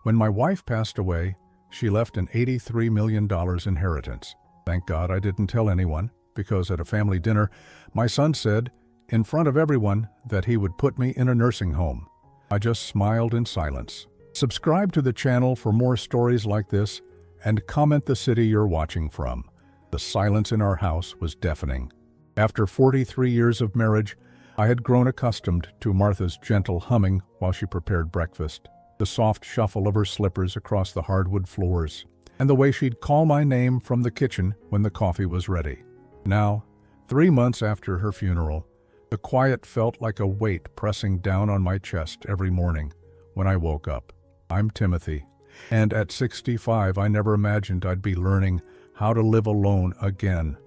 When my wife passed away, she left an $83 million inheritance. Thank God I didn't tell anyone, because at a family dinner, my son said, in front of everyone, that he would put me in a nursing home. I just smiled in silence. Subscribe to the channel for more stories like this, and comment the city you're watching from. The silence in our house was deafening. After 43 years of marriage, I had grown accustomed to Martha's gentle humming while she prepared breakfast, the soft shuffle of her slippers across the hardwood floors, and the way she'd call my name from the kitchen when the coffee was ready. Now, 3 months after her funeral, the quiet felt like a weight pressing down on my chest every morning when I woke up. I'm Timothy, and at 65 I never imagined I'd be learning how to live alone again.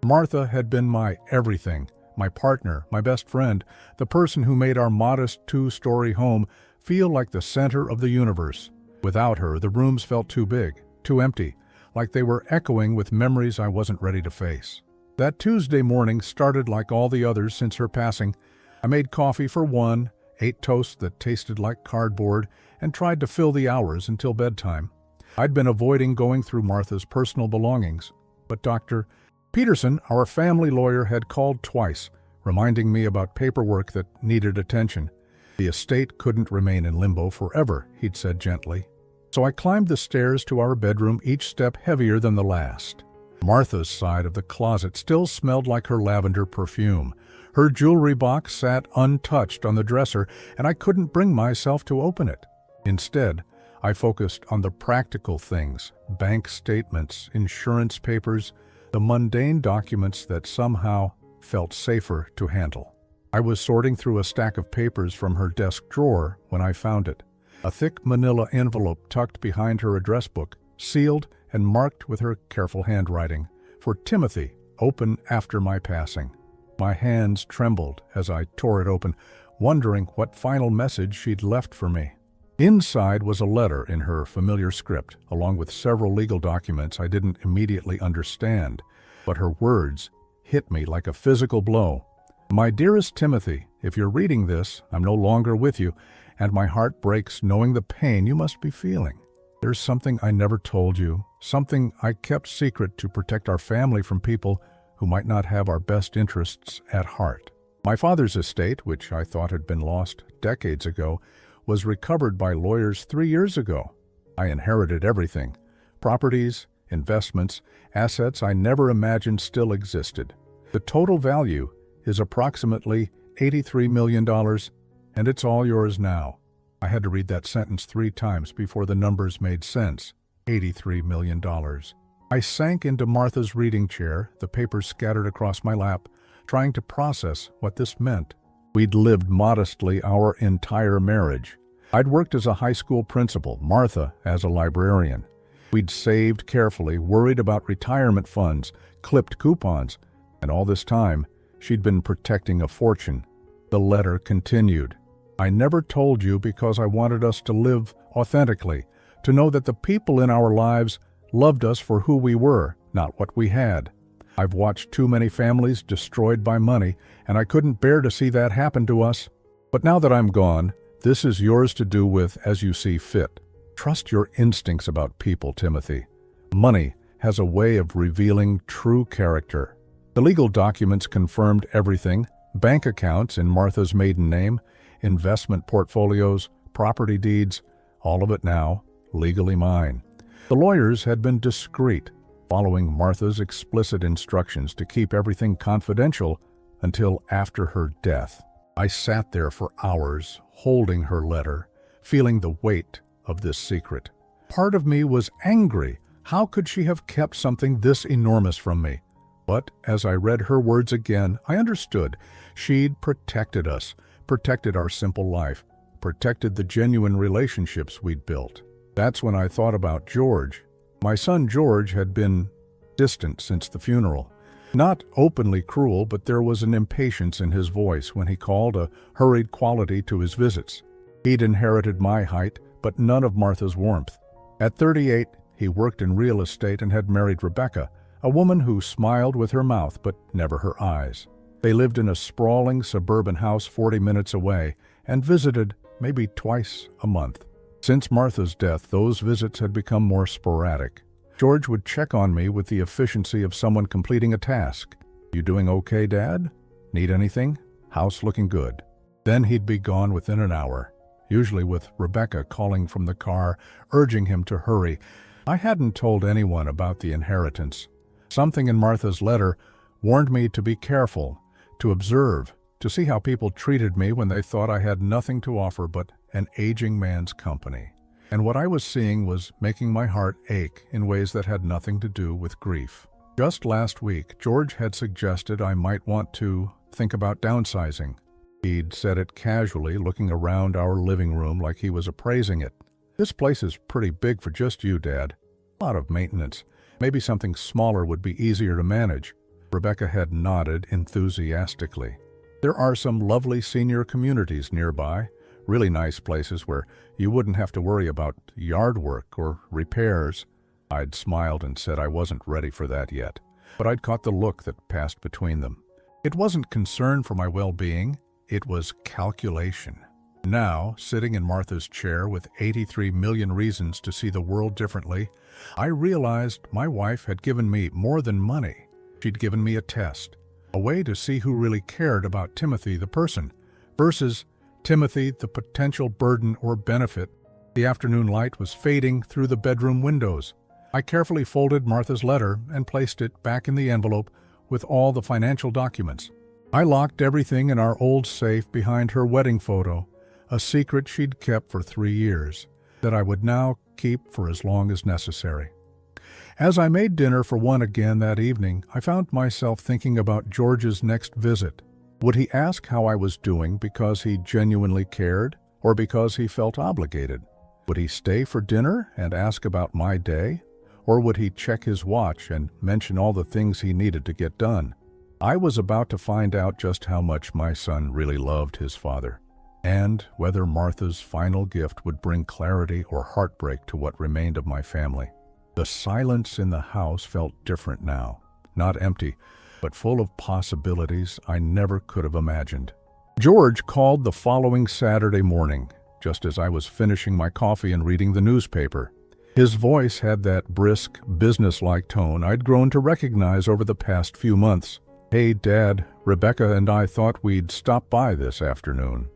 Martha had been my everything, my partner, my best friend, the person who made our modest 2-story home feel like the center of the universe. Without her, the rooms felt too big, too empty, like they were echoing with memories I wasn't ready to face. That Tuesday morning started like all the others since her passing. I made coffee for one, ate toast that tasted like cardboard, and tried to fill the hours until bedtime. I'd been avoiding going through Martha's personal belongings, but Dr. Peterson, our family lawyer, had called twice, reminding me about paperwork that needed attention. The estate couldn't remain in limbo forever, he'd said gently. So I climbed the stairs to our bedroom, each step heavier than the last. Martha's side of the closet still smelled like her lavender perfume. Her jewelry box sat untouched on the dresser, and I couldn't bring myself to open it. Instead, I focused on the practical things, bank statements, insurance papers, the mundane documents that somehow felt safer to handle. I was sorting through a stack of papers from her desk drawer when I found it. A thick manila envelope tucked behind her address book, sealed and marked with her careful handwriting, for Timothy, open after my passing. My hands trembled as I tore it open, wondering what final message she'd left for me. Inside was a letter in her familiar script, along with several legal documents I didn't immediately understand, but her words hit me like a physical blow. My dearest Timothy, if you're reading this, I'm no longer with you, and my heart breaks knowing the pain you must be feeling. There's something I never told you, something I kept secret to protect our family from people who might not have our best interests at heart. My father's estate, which I thought had been lost decades ago, was recovered by lawyers 3 years ago. I inherited everything: properties, investments, assets I never imagined still existed. The total value is approximately $83 million, and it's all yours now. I had to read that sentence 3 times before the numbers made sense. $83 million. I sank into Martha's reading chair, the papers scattered across my lap, trying to process what this meant. We'd lived modestly our entire marriage. I'd worked as a high school principal, Martha as a librarian. We'd saved carefully, worried about retirement funds, clipped coupons, and all this time, she'd been protecting a fortune. The letter continued. I never told you because I wanted us to live authentically, to know that the people in our lives loved us for who we were, not what we had. I've watched too many families destroyed by money, and I couldn't bear to see that happen to us. But now that I'm gone, this is yours to do with as you see fit. Trust your instincts about people, Timothy. Money has a way of revealing true character. The legal documents confirmed everything: bank accounts in Martha's maiden name, investment portfolios, property deeds, all of it now legally mine. The lawyers had been discreet, following Martha's explicit instructions to keep everything confidential until after her death. I sat there for hours, holding her letter, feeling the weight of this secret. Part of me was angry. How could she have kept something this enormous from me? But as I read her words again, I understood. She'd protected us, protected our simple life, protected the genuine relationships we'd built. That's when I thought about George. My son George had been distant since the funeral. Not openly cruel, but there was an impatience in his voice when he called, a hurried quality to his visits. He'd inherited my height, but none of Martha's warmth. At 38, he worked in real estate and had married Rebecca, a woman who smiled with her mouth but never her eyes. They lived in a sprawling suburban house 40 minutes away and visited maybe twice a month. Since Martha's death, those visits had become more sporadic. George would check on me with the efficiency of someone completing a task. "You doing okay, Dad? Need anything? House looking good." Then he'd be gone within an hour, usually with Rebecca calling from the car, urging him to hurry. I hadn't told anyone about the inheritance. Something in Martha's letter warned me to be careful, to observe, to see how people treated me when they thought I had nothing to offer but an aging man's company. And what I was seeing was making my heart ache in ways that had nothing to do with grief. Just last week, George had suggested I might want to think about downsizing. He'd said it casually, looking around our living room like he was appraising it. "This place is pretty big for just you, Dad. A lot of maintenance. Maybe something smaller would be easier to manage." Rebecca had nodded enthusiastically. "There are some lovely senior communities nearby, really nice places where you wouldn't have to worry about yard work or repairs." I'd smiled and said I wasn't ready for that yet, but I'd caught the look that passed between them. It wasn't concern for my well-being, it was calculation. Now, sitting in Martha's chair with 83 million reasons to see the world differently, I realized my wife had given me more than money. She'd given me a test, a way to see who really cared about Timothy the person, versus Timothy the potential burden or benefit. The afternoon light was fading through the bedroom windows. I carefully folded Martha's letter and placed it back in the envelope with all the financial documents. I locked everything in our old safe behind her wedding photo, a secret she'd kept for 3 years, that I would now keep for as long as necessary. As I made dinner for one again that evening, I found myself thinking about George's next visit. Would he ask how I was doing because he genuinely cared, or because he felt obligated? Would he stay for dinner and ask about my day? Or would he check his watch and mention all the things he needed to get done? I was about to find out just how much my son really loved his father, and whether Martha's final gift would bring clarity or heartbreak to what remained of my family. The silence in the house felt different now, not empty, but full of possibilities I never could have imagined. George called the following Saturday morning, just as I was finishing my coffee and reading the newspaper. His voice had that brisk, businesslike tone I'd grown to recognize over the past few months. "Hey, Dad, Rebecca and I thought we'd stop by this afternoon.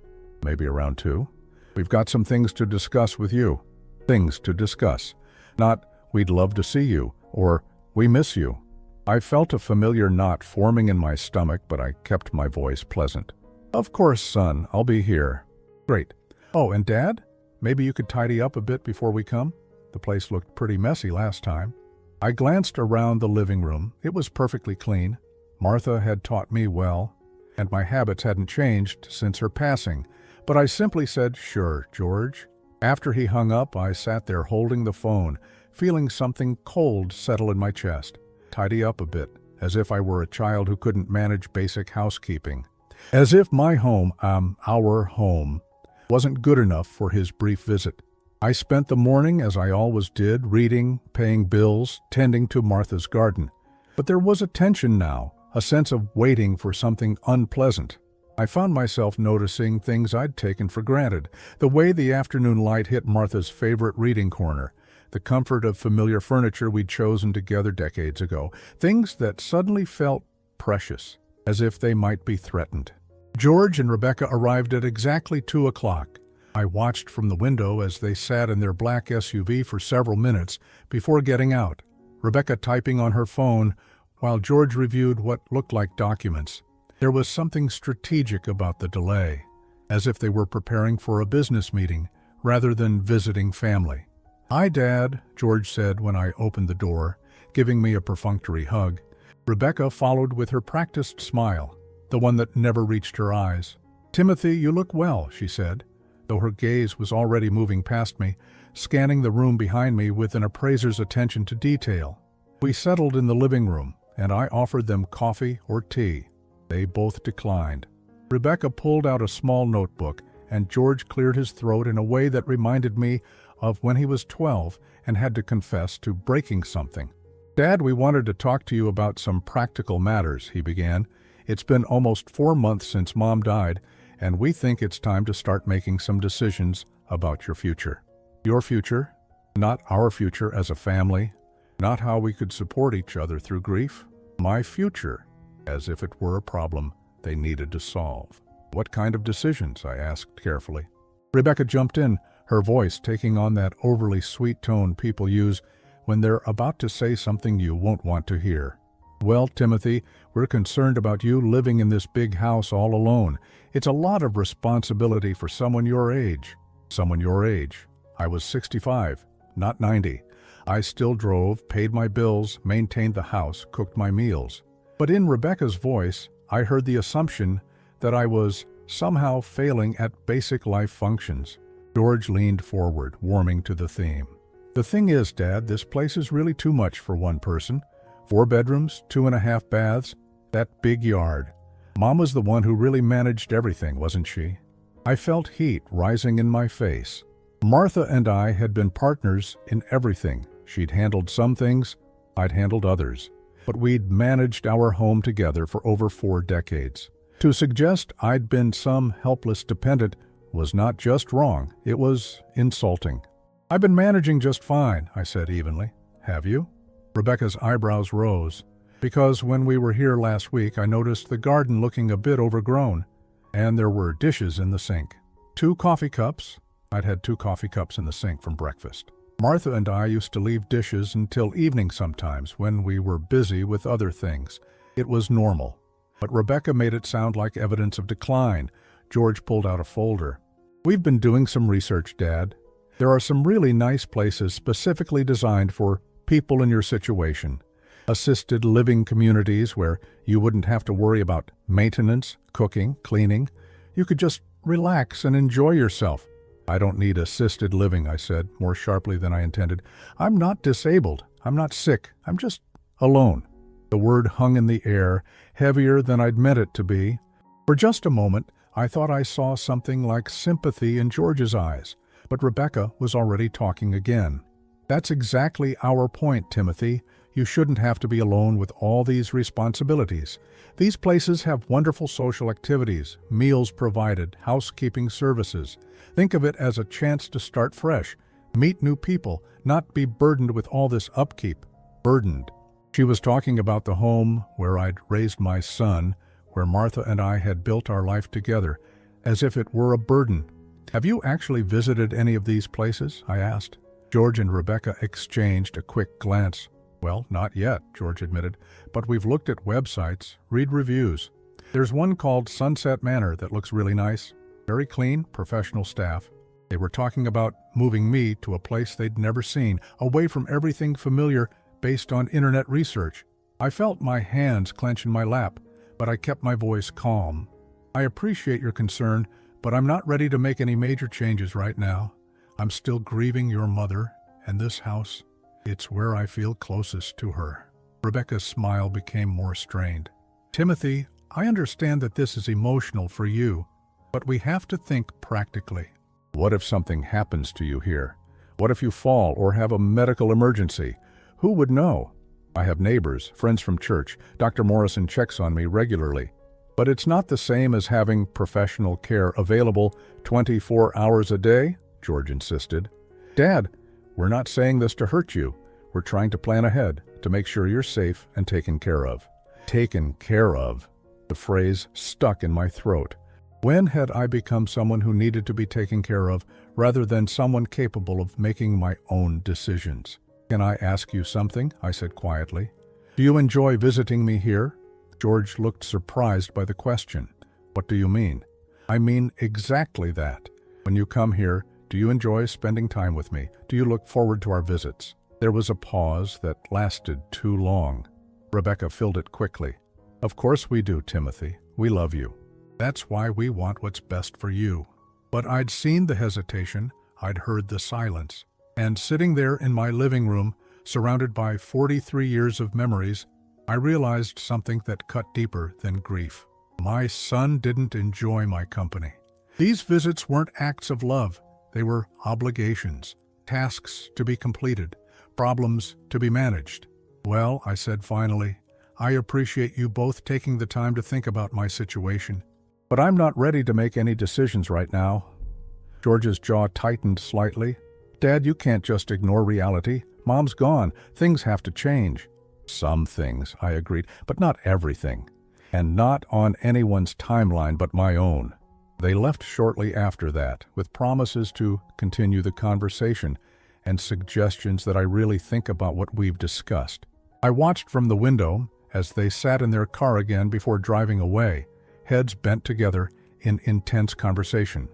Maybe around 2. We've got some things to discuss with you." Things to discuss. Not, "We'd love to see you," or "We miss you." I felt a familiar knot forming in my stomach, but I kept my voice pleasant. "Of course, son, I'll be here." "Great. Oh, and Dad, maybe you could tidy up a bit before we come? The place looked pretty messy last time." I glanced around the living room. It was perfectly clean. Martha had taught me well, and my habits hadn't changed since her passing, but I simply said, "Sure, George." After he hung up, I sat there holding the phone, feeling something cold settle in my chest. Tidy up a bit, as if I were a child who couldn't manage basic housekeeping. As if my home, our home, wasn't good enough for his brief visit. I spent the morning, as I always did, reading, paying bills, tending to Martha's garden. But there was a tension now, a sense of waiting for something unpleasant. I found myself noticing things I'd taken for granted, the way the afternoon light hit Martha's favorite reading corner, the comfort of familiar furniture we'd chosen together decades ago, things that suddenly felt precious, as if they might be threatened. George and Rebecca arrived at exactly 2 o'clock. I watched from the window as they sat in their black SUV for several minutes before getting out, Rebecca typing on her phone while George reviewed what looked like documents. There was something strategic about the delay, as if they were preparing for a business meeting rather than visiting family. "Hi, Dad," George said when I opened the door, giving me a perfunctory hug. Rebecca followed with her practiced smile, the one that never reached her eyes. "Timothy, you look well," she said, though her gaze was already moving past me, scanning the room behind me with an appraiser's attention to detail. We settled in the living room, and I offered them coffee or tea. They both declined. Rebecca pulled out a small notebook, and George cleared his throat in a way that reminded me of when he was 12 and had to confess to breaking something. "Dad, we wanted to talk to you about some practical matters," he began. "It's been almost 4 months since Mom died, and we think it's time to start making some decisions about your future." Your future, not our future as a family, not how we could support each other through grief. My future, as if it were a problem they needed to solve. What kind of decisions? I asked carefully. Rebecca jumped in, her voice taking on that overly sweet tone people use when they're about to say something you won't want to hear. Well, Timothy, we're concerned about you living in this big house all alone. It's a lot of responsibility for someone your age. Someone your age. I was 65, not 90. I still drove, paid my bills, maintained the house, cooked my meals. But in Rebecca's voice, I heard the assumption that I was somehow failing at basic life functions. George leaned forward, warming to the theme. The thing is, Dad, this place is really too much for one person. 4 bedrooms, 2.5 baths, that big yard. Mom was the one who really managed everything, wasn't she? I felt heat rising in my face. Martha and I had been partners in everything. She'd handled some things, I'd handled others. But we'd managed our home together for over 4 decades. To suggest I'd been some helpless dependent was not just wrong, it was insulting. I've been managing just fine, I said evenly. Have you? Rebecca's eyebrows rose, because when we were here last week I noticed the garden looking a bit overgrown, and there were dishes in the sink. 2 coffee cups. I'd had 2 coffee cups in the sink from breakfast. Martha and I used to leave dishes until evening sometimes when we were busy with other things. It was normal. But Rebecca made it sound like evidence of decline. George pulled out a folder. We've been doing some research, Dad. There are some really nice places specifically designed for people in your situation. Assisted living communities where you wouldn't have to worry about maintenance, cooking, cleaning. You could just relax and enjoy yourself. I don't need assisted living, I said, more sharply than I intended. I'm not disabled. I'm not sick. I'm just alone. The word hung in the air, heavier than I'd meant it to be. For just a moment, I thought I saw something like sympathy in George's eyes, but Rebecca was already talking again. That's exactly our point, Timothy. You shouldn't have to be alone with all these responsibilities. These places have wonderful social activities, meals provided, housekeeping services. Think of it as a chance to start fresh, meet new people, not be burdened with all this upkeep. Burdened. She was talking about the home where I'd raised my son, where Martha and I had built our life together, as if it were a burden. Have you actually visited any of these places? I asked. George and Rebecca exchanged a quick glance. Well, not yet, George admitted, but we've looked at websites, read reviews. There's one called Sunset Manor that looks really nice. Very clean, professional staff. They were talking about moving me to a place they'd never seen, away from everything familiar based on internet research. I felt my hands clench in my lap, but I kept my voice calm. I appreciate your concern, but I'm not ready to make any major changes right now. I'm still grieving your mother, and this house, it's where I feel closest to her. Rebecca's smile became more strained. Timothy, I understand that this is emotional for you, but we have to think practically. What if something happens to you here? What if you fall or have a medical emergency? Who would know? I have neighbors, friends from church. Dr. Morrison checks on me regularly. But it's not the same as having professional care available 24 hours a day, George insisted. Dad, we're not saying this to hurt you. We're trying to plan ahead, to make sure you're safe and taken care of. Taken care of. The phrase stuck in my throat. When had I become someone who needed to be taken care of, rather than someone capable of making my own decisions? Can I ask you something? I said quietly. Do you enjoy visiting me here? George looked surprised by the question. What do you mean? I mean exactly that. When you come here, do you enjoy spending time with me? Do you look forward to our visits? There was a pause that lasted too long. Rebecca filled it quickly. Of course we do, Timothy. We love you. That's why we want what's best for you. But I'd seen the hesitation, I'd heard the silence, and sitting there in my living room, surrounded by 43 years of memories, I realized something that cut deeper than grief. My son didn't enjoy my company. These visits weren't acts of love. They were obligations, tasks to be completed, problems to be managed. Well, I said finally, I appreciate you both taking the time to think about my situation, but I'm not ready to make any decisions right now. George's jaw tightened slightly. "Dad, you can't just ignore reality. Mom's gone. Things have to change." "Some things," I agreed, "but not everything. And not on anyone's timeline but my own." They left shortly after that, with promises to continue the conversation and suggestions that I really think about what we've discussed. I watched from the window as they sat in their car again before driving away, heads bent together in intense conversation.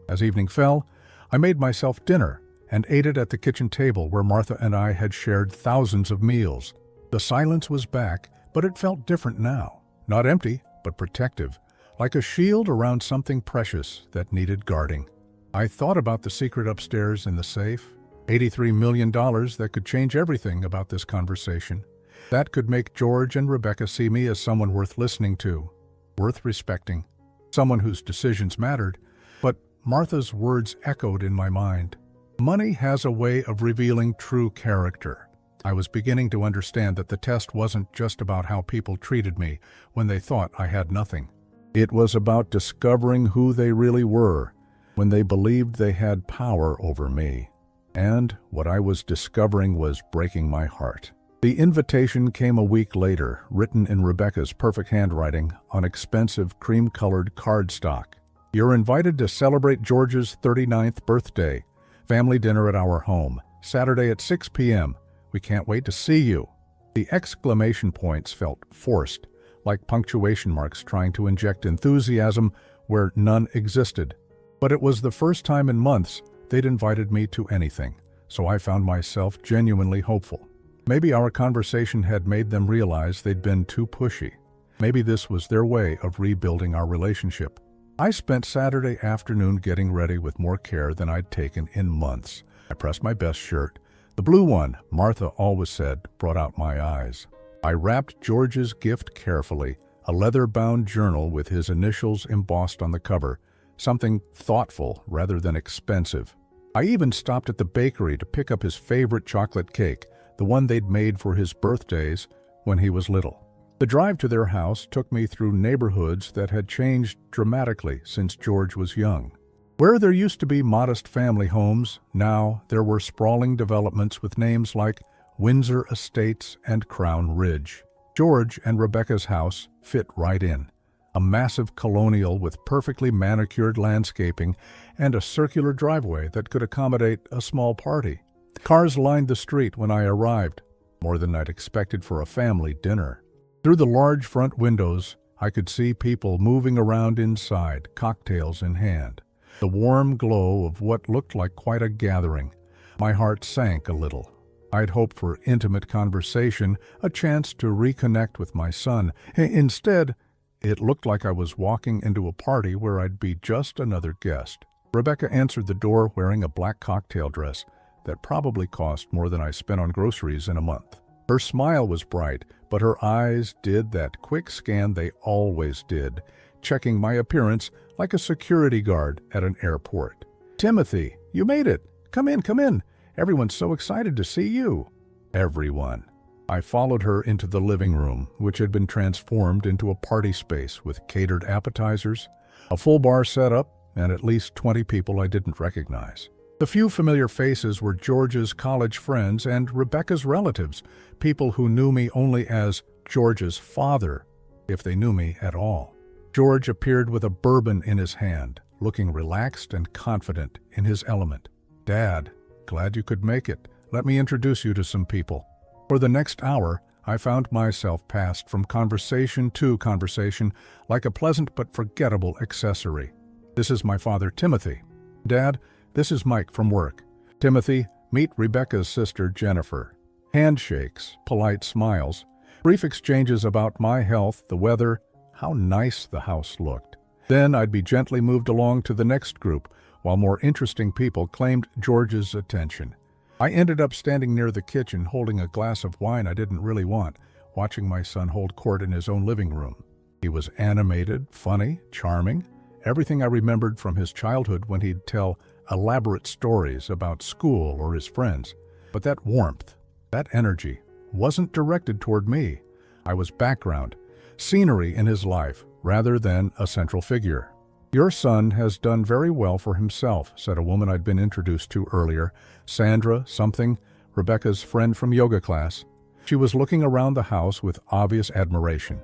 As evening fell, I made myself dinner and ate it at the kitchen table where Martha and I had shared thousands of meals. The silence was back, but it felt different now. Not empty, but protective, like a shield around something precious that needed guarding. I thought about the secret upstairs in the safe, $83 million that could change everything about this conversation. That could make George and Rebecca see me as someone worth listening to, worth respecting, someone whose decisions mattered. But Martha's words echoed in my mind. Money has a way of revealing true character. I was beginning to understand that the test wasn't just about how people treated me when they thought I had nothing. It was about discovering who they really were when they believed they had power over me. And what I was discovering was breaking my heart. The invitation came a week later, written in Rebecca's perfect handwriting on expensive cream-colored cardstock. "You're invited to celebrate George's 39th birthday. Family dinner at our home, Saturday at 6 p.m. We can't wait to see you." The exclamation points felt forced, like punctuation marks trying to inject enthusiasm where none existed. But it was the first time in months they'd invited me to anything, so I found myself genuinely hopeful. Maybe our conversation had made them realize they'd been too pushy. Maybe this was their way of rebuilding our relationship. I spent Saturday afternoon getting ready with more care than I'd taken in months. I pressed my best shirt. The blue one, Martha always said, brought out my eyes. I wrapped George's gift carefully, a leather-bound journal with his initials embossed on the cover, something thoughtful rather than expensive. I even stopped at the bakery to pick up his favorite chocolate cake, the one they'd made for his birthdays when he was little. The drive to their house took me through neighborhoods that had changed dramatically since George was young. Where there used to be modest family homes, now there were sprawling developments with names like Windsor Estates and Crown Ridge. George and Rebecca's house fit right in. A massive colonial with perfectly manicured landscaping and a circular driveway that could accommodate a small party. Cars lined the street when I arrived, more than I'd expected for a family dinner. Through the large front windows, I could see people moving around inside, cocktails in hand. The warm glow of what looked like quite a gathering. My heart sank a little. I'd hoped for intimate conversation, a chance to reconnect with my son. Instead, it looked like I was walking into a party where I'd be just another guest. Rebecca answered the door wearing a black cocktail dress that probably cost more than I spent on groceries in a month. Her smile was bright, but her eyes did that quick scan they always did, checking my appearance like a security guard at an airport. "Timothy, you made it. Come in, come in. Everyone's so excited to see you." Everyone. I followed her into the living room, which had been transformed into a party space with catered appetizers, a full bar setup, and at least 20 people I didn't recognize. The few familiar faces were George's college friends and Rebecca's relatives, people who knew me only as George's father, if they knew me at all. George appeared with a bourbon in his hand, looking relaxed and confident in his element. "Dad, glad you could make it. Let me introduce you to some people." For the next hour, I found myself passed from conversation to conversation like a pleasant but forgettable accessory. "This is my father, Timothy. Dad, this is Mike from work. Timothy, meet Rebecca's sister, Jennifer." Handshakes, polite smiles, brief exchanges about my health, the weather, how nice the house looked. Then I'd be gently moved along to the next group, while more interesting people claimed George's attention. I ended up standing near the kitchen holding a glass of wine I didn't really want, watching my son hold court in his own living room. He was animated, funny, charming, everything I remembered from his childhood when he'd tell elaborate stories about school or his friends. But that warmth, that energy, wasn't directed toward me. I was background, scenery in his life, rather than a central figure. "Your son has done very well for himself," said a woman I'd been introduced to earlier, Sandra something, Rebecca's friend from yoga class. She was looking around the house with obvious admiration.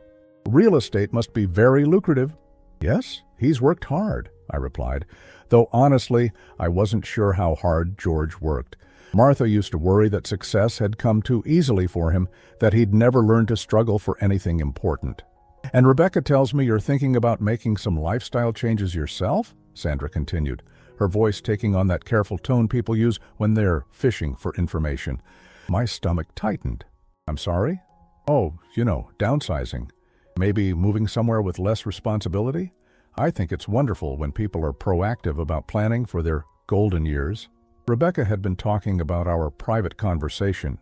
"Real estate must be very lucrative." "Yes, he's worked hard," I replied, though honestly, I wasn't sure how hard George worked. Martha used to worry that success had come too easily for him, that he'd never learned to struggle for anything important. "And Rebecca tells me you're thinking about making some lifestyle changes yourself?" Sandra continued, her voice taking on that careful tone people use when they're fishing for information. My stomach tightened. "I'm sorry?" "Oh, downsizing. Maybe moving somewhere with less responsibility? I think it's wonderful when people are proactive about planning for their golden years." Rebecca had been talking about our private conversation,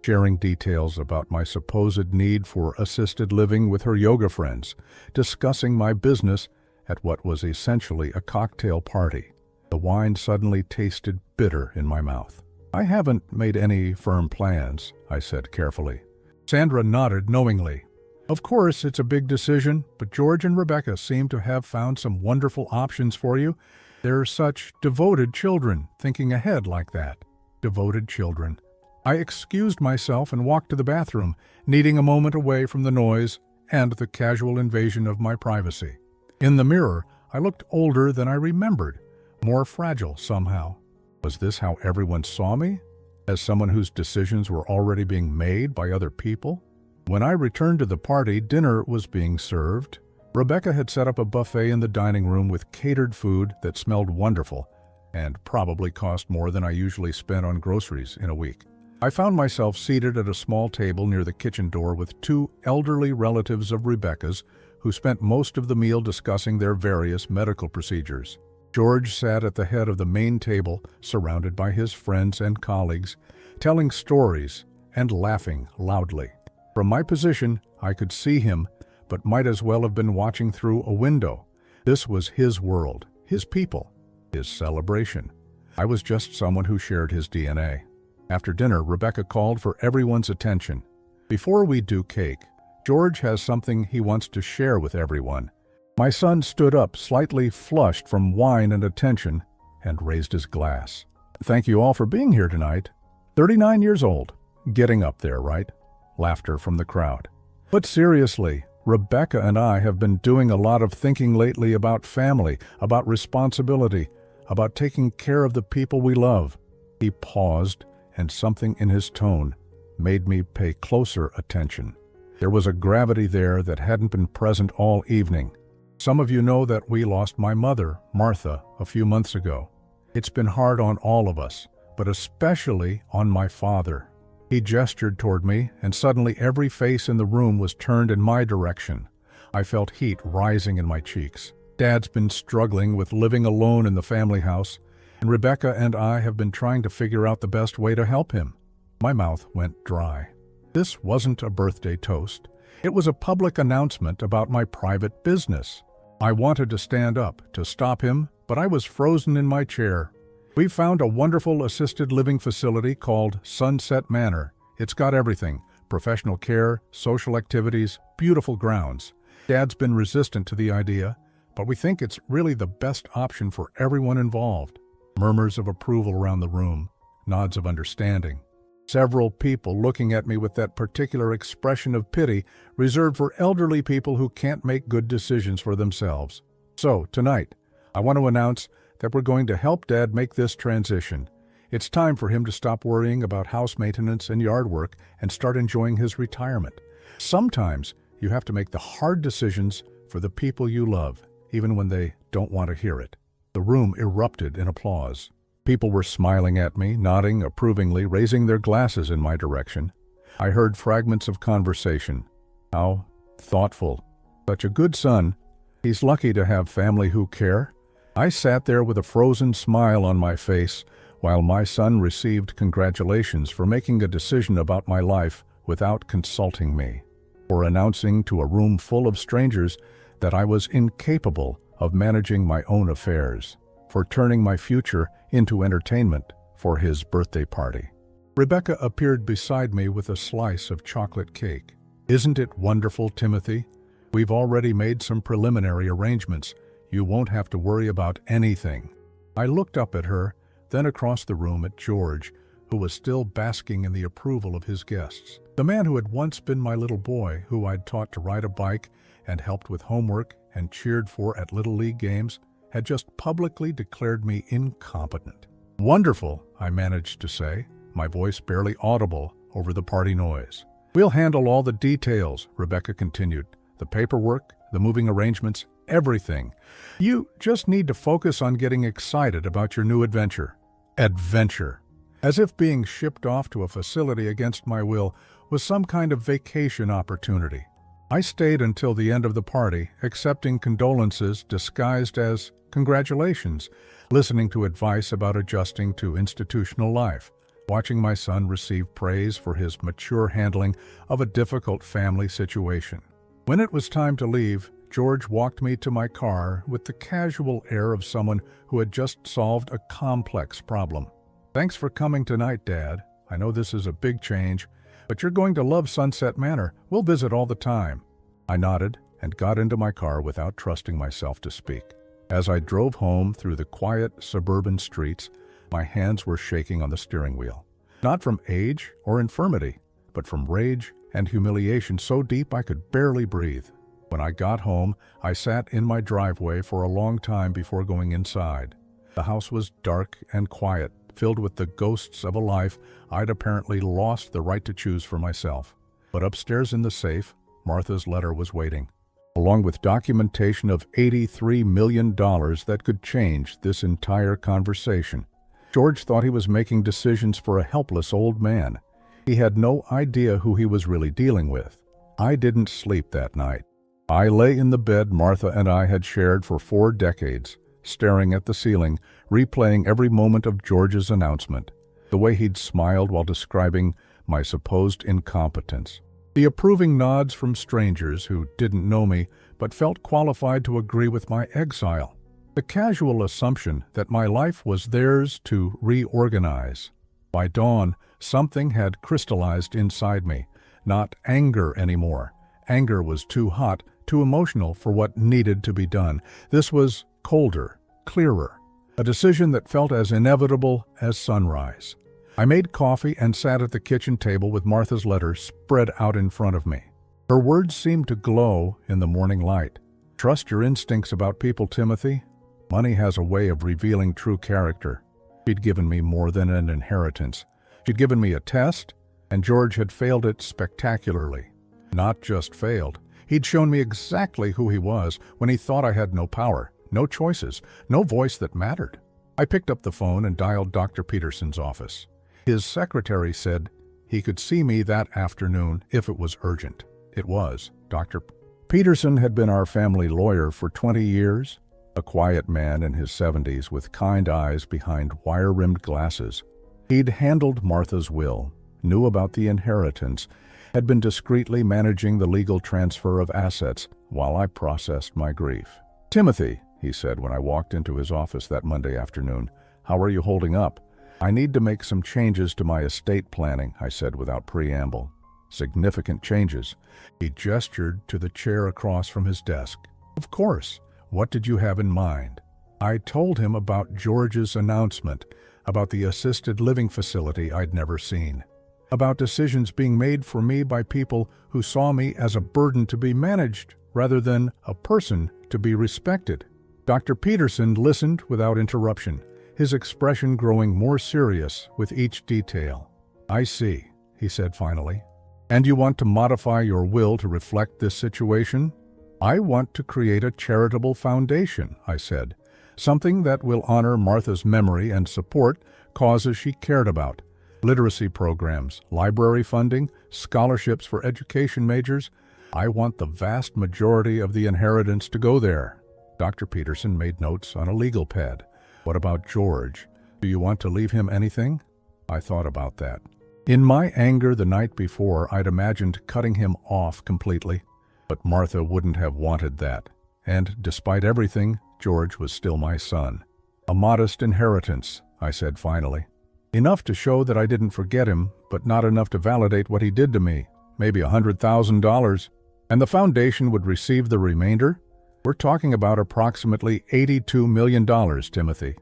sharing details about my supposed need for assisted living with her yoga friends, discussing my business at what was essentially a cocktail party. The wine suddenly tasted bitter in my mouth. "I haven't made any firm plans," I said carefully. Sandra nodded knowingly. "Of course, it's a big decision, but George and Rebecca seem to have found some wonderful options for you. They're such devoted children, thinking ahead like that." Devoted children. I excused myself and walked to the bathroom, needing a moment away from the noise and the casual invasion of my privacy. In the mirror, I looked older than I remembered, more fragile somehow. Was this how everyone saw me? As someone whose decisions were already being made by other people? When I returned to the party, dinner was being served. Rebecca had set up a buffet in the dining room with catered food that smelled wonderful and probably cost more than I usually spend on groceries in a week. I found myself seated at a small table near the kitchen door with two elderly relatives of Rebecca's who spent most of the meal discussing their various medical procedures. George sat at the head of the main table, surrounded by his friends and colleagues, telling stories and laughing loudly. From my position, I could see him, but might as well have been watching through a window. This was his world, his people, his celebration. I was just someone who shared his DNA. After dinner, Rebecca called for everyone's attention. "Before we do cake, George has something he wants to share with everyone." My son stood up, slightly flushed from wine and attention, and raised his glass. "Thank you all for being here tonight." 39 years old. Getting up there, right? Laughter from the crowd. "But seriously, Rebecca and I have been doing a lot of thinking lately about family, about responsibility, about taking care of the people we love." He paused, and something in his tone made me pay closer attention. There was a gravity there that hadn't been present all evening. "Some of you know that we lost my mother, Martha, a few months ago. It's been hard on all of us, but especially on my father." He gestured toward me, and suddenly every face in the room was turned in my direction. I felt heat rising in my cheeks. Dad's been struggling with living alone in the family house, and Rebecca and I have been trying to figure out the best way to help him. My mouth went dry. This wasn't a birthday toast. It was a public announcement about my private business. I wanted to stand up to stop him, but I was frozen in my chair. "We've found a wonderful assisted living facility called Sunset Manor. It's got everything: professional care, social activities, beautiful grounds. Dad's been resistant to the idea, but we think it's really the best option for everyone involved." Murmurs of approval around the room, nods of understanding. Several people looking at me with that particular expression of pity reserved for elderly people who can't make good decisions for themselves. So, tonight, I want to announce that we're going to help Dad make this transition. It's time for him to stop worrying about house maintenance and yard work and start enjoying his retirement. Sometimes you have to make the hard decisions for the people you love, even when they don't want to hear it. The room erupted in applause. People were smiling at me, nodding approvingly, raising their glasses in my direction. I heard fragments of conversation. "How thoughtful. Such a good son. He's lucky to have family who care." I sat there with a frozen smile on my face while my son received congratulations for making a decision about my life without consulting me, for announcing to a room full of strangers that I was incapable of managing my own affairs, for turning my future into entertainment for his birthday party. Rebecca appeared beside me with a slice of chocolate cake. "Isn't it wonderful, Timothy? We've already made some preliminary arrangements. You won't have to worry about anything." I looked up at her, then across the room at George, who was still basking in the approval of his guests. The man who had once been my little boy, who I'd taught to ride a bike and helped with homework and cheered for at Little League games, had just publicly declared me incompetent. "Wonderful," I managed to say, my voice barely audible over the party noise. "We'll handle all the details," Rebecca continued. "The paperwork, the moving arrangements, everything. You just need to focus on getting excited about your new adventure." Adventure. As if being shipped off to a facility against my will was some kind of vacation opportunity. I stayed until the end of the party, accepting condolences disguised as congratulations, listening to advice about adjusting to institutional life, watching my son receive praise for his mature handling of a difficult family situation. When it was time to leave, George walked me to my car with the casual air of someone who had just solved a complex problem. "Thanks for coming tonight, Dad. I know this is a big change, but you're going to love Sunset Manor. We'll visit all the time." I nodded and got into my car without trusting myself to speak. As I drove home through the quiet suburban streets, my hands were shaking on the steering wheel. Not from age or infirmity, but from rage and humiliation so deep I could barely breathe. When I got home, I sat in my driveway for a long time before going inside. The house was dark and quiet, filled with the ghosts of a life I'd apparently lost the right to choose for myself. But upstairs in the safe, Martha's letter was waiting, along with documentation of $83 million that could change this entire conversation. George thought he was making decisions for a helpless old man. He had no idea who he was really dealing with. I didn't sleep that night. I lay in the bed Martha and I had shared for 4 decades, staring at the ceiling, replaying every moment of George's announcement, the way he'd smiled while describing my supposed incompetence, the approving nods from strangers who didn't know me but felt qualified to agree with my exile, the casual assumption that my life was theirs to reorganize. By dawn, something had crystallized inside me, not anger anymore. Anger was too hot, too emotional for what needed to be done. This was colder, clearer, a decision that felt as inevitable as sunrise. I made coffee and sat at the kitchen table with Martha's letter spread out in front of me. Her words seemed to glow in the morning light. "Trust your instincts about people, Timothy. Money has a way of revealing true character." She'd given me more than an inheritance. She'd given me a test, and George had failed it spectacularly. Not just failed. He'd shown me exactly who he was when he thought I had no power, no choices, no voice that mattered. I picked up the phone and dialed Dr. Peterson's office. His secretary said he could see me that afternoon if it was urgent. It was. Dr. Peterson had been our family lawyer for 20 years, a quiet man in his 70s with kind eyes behind wire-rimmed glasses. He'd handled Martha's will, knew about the inheritance, had been discreetly managing the legal transfer of assets while I processed my grief. "Timothy," he said when I walked into his office that Monday afternoon, "how are you holding up?" "I need to make some changes to my estate planning," I said without preamble. "Significant changes." He gestured to the chair across from his desk. "Of course. What did you have in mind?" I told him about George's announcement, about the assisted living facility I'd never seen, about decisions being made for me by people who saw me as a burden to be managed rather than a person to be respected. Dr. Peterson listened without interruption, his expression growing more serious with each detail. "I see," he said finally. "And you want to modify your will to reflect this situation?" "I want to create a charitable foundation," I said, "something that will honor Martha's memory and support causes she cared about. Literacy programs, library funding, scholarships for education majors. I want the vast majority of the inheritance to go there." Dr. Peterson made notes on a legal pad. "What about George? Do you want to leave him anything?" I thought about that. In my anger the night before, I'd imagined cutting him off completely. But Martha wouldn't have wanted that. And despite everything, George was still my son. "A modest inheritance," I said finally. "Enough to show that I didn't forget him, but not enough to validate what he did to me. Maybe $100,000. And the foundation would receive the remainder?" We're talking about approximately $82 million, Timothy.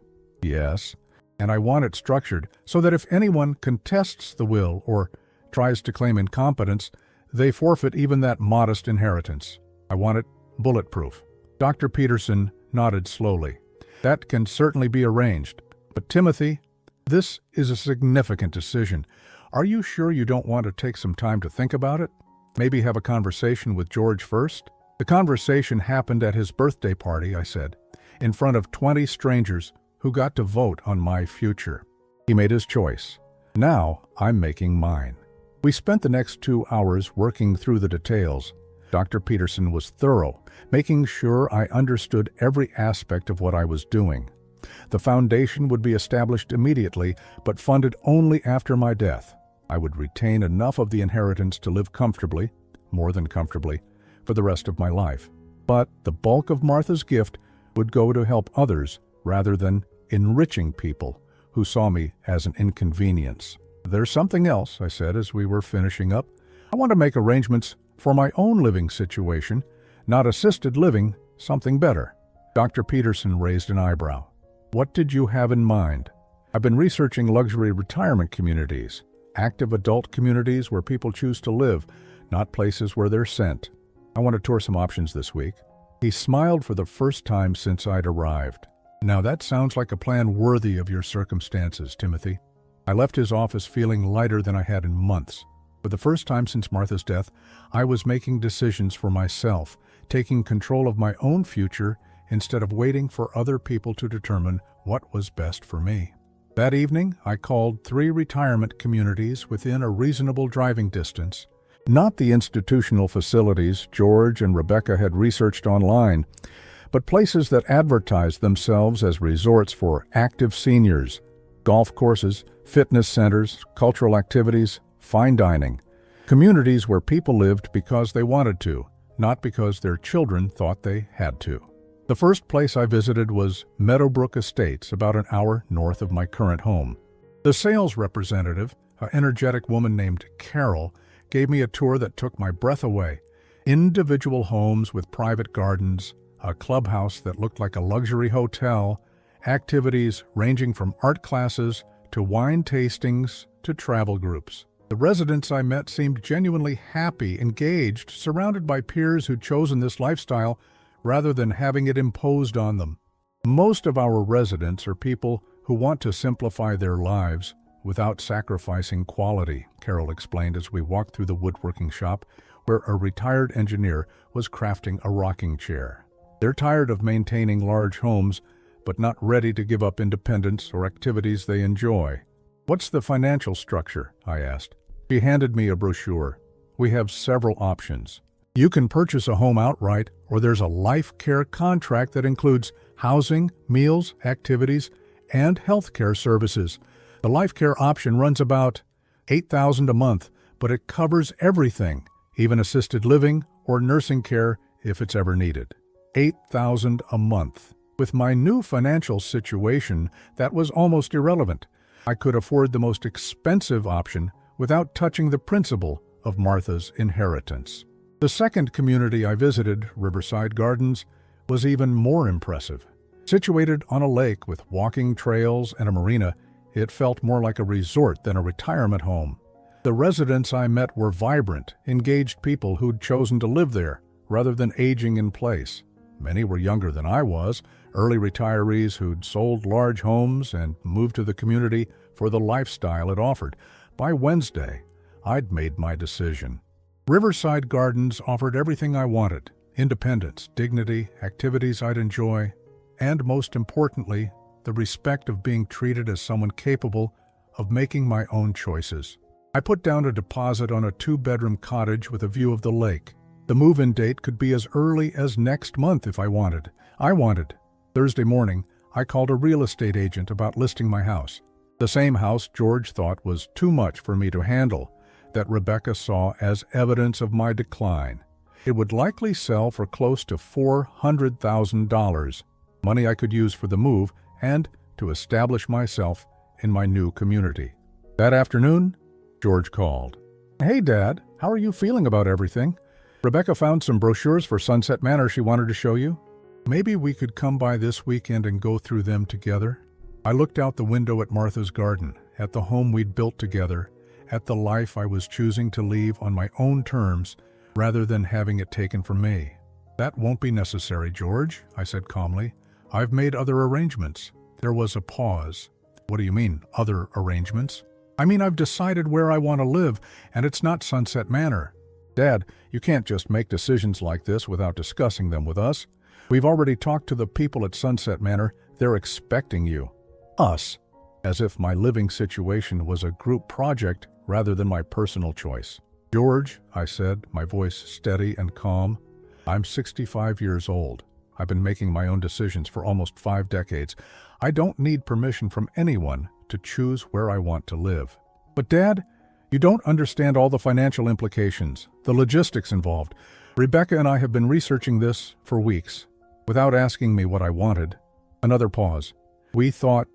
Yes, and I want it structured so that if anyone contests the will or tries to claim incompetence, they forfeit even that modest inheritance. I want it bulletproof. Dr. Peterson nodded slowly. That can certainly be arranged. But Timothy, this is a significant decision. Are you sure you don't want to take some time to think about it? Maybe have a conversation with George first? The conversation happened at his birthday party, I said, in front of 20 strangers who got to vote on my future. He made his choice. Now I'm making mine. We spent the next 2 hours working through the details. Dr. Peterson was thorough, making sure I understood every aspect of what I was doing. The foundation would be established immediately, but funded only after my death. I would retain enough of the inheritance to live comfortably, more than comfortably, for the rest of my life. But the bulk of Martha's gift would go to help others rather than enriching people who saw me as an inconvenience. There's something else, I said as we were finishing up. I want to make arrangements for my own living situation, not assisted living, something better. Dr. Peterson raised an eyebrow. What did you have in mind? I've been researching luxury retirement communities, active adult communities where people choose to live, not places where they're sent. I want to tour some options this week. He smiled for the first time since I'd arrived. Now that sounds like a plan worthy of your circumstances, Timothy. I left his office feeling lighter than I had in months. For the first time since Martha's death, I was making decisions for myself, taking control of my own future instead of waiting for other people to determine what was best for me. That evening, I called 3 retirement communities within a reasonable driving distance. Not the institutional facilities George and Rebecca had researched online, but places that advertised themselves as resorts for active seniors, golf courses, fitness centers, cultural activities, fine dining. Communities where people lived because they wanted to, not because their children thought they had to. The first place I visited was Meadowbrook Estates, about an hour north of my current home. The sales representative, an energetic woman named Carol, gave me a tour that took my breath away. Individual homes with private gardens, a clubhouse that looked like a luxury hotel, activities ranging from art classes to wine tastings to travel groups. The residents I met seemed genuinely happy, engaged, surrounded by peers who'd chosen this lifestyle rather than having it imposed on them. Most of our residents are people who want to simplify their lives without sacrificing quality, Carol explained as we walked through the woodworking shop where a retired engineer was crafting a rocking chair. They're tired of maintaining large homes, but not ready to give up independence or activities they enjoy. What's the financial structure? I asked. She handed me a brochure. We have several options. You can purchase a home outright, or there's a life care contract that includes housing, meals, activities, and health care services. The life care option runs about $8,000 a month, but it covers everything, even assisted living or nursing care if it's ever needed. $8,000 a month. With my new financial situation, that was almost irrelevant. I could afford the most expensive option without touching the principle of Martha's inheritance. The second community I visited, Riverside Gardens, was even more impressive. Situated on a lake with walking trails and a marina, it felt more like a resort than a retirement home. The residents I met were vibrant, engaged people who'd chosen to live there rather than aging in place. Many were younger than I was, early retirees who'd sold large homes and moved to the community for the lifestyle it offered. By Wednesday, I'd made my decision. Riverside Gardens offered everything I wanted: independence, dignity, activities I'd enjoy, and most importantly, the respect of being treated as someone capable of making my own choices. I put down a deposit on a 2-bedroom cottage with a view of the lake. The move-in date could be as early as next month if I wanted. Thursday morning, I called a real estate agent about listing my house. The same house George thought was too much for me to handle, that Rebecca saw as evidence of my decline. It would likely sell for close to $400,000, money I could use for the move and to establish myself in my new community. That afternoon, George called. "Hey, Dad, how are you feeling about everything? Rebecca found some brochures for Sunset Manor she wanted to show you." Maybe we could come by this weekend and go through them together? I looked out the window at Martha's garden, at the home we'd built together, at the life I was choosing to leave on my own terms rather than having it taken from me. That won't be necessary, George, I said calmly. I've made other arrangements. There was a pause. What do you mean, other arrangements? I mean, I've decided where I want to live, and it's not Sunset Manor. Dad, you can't just make decisions like this without discussing them with us. We've already talked to the people at Sunset Manor. They're expecting you. Us. As if my living situation was a group project rather than my personal choice. George, I said, my voice steady and calm, I'm 65 years old. I've been making my own decisions for almost 5 decades. I don't need permission from anyone to choose where I want to live. But Dad, you don't understand all the financial implications, the logistics involved. Rebecca and I have been researching this for weeks, without asking me what I wanted. Another pause. We thought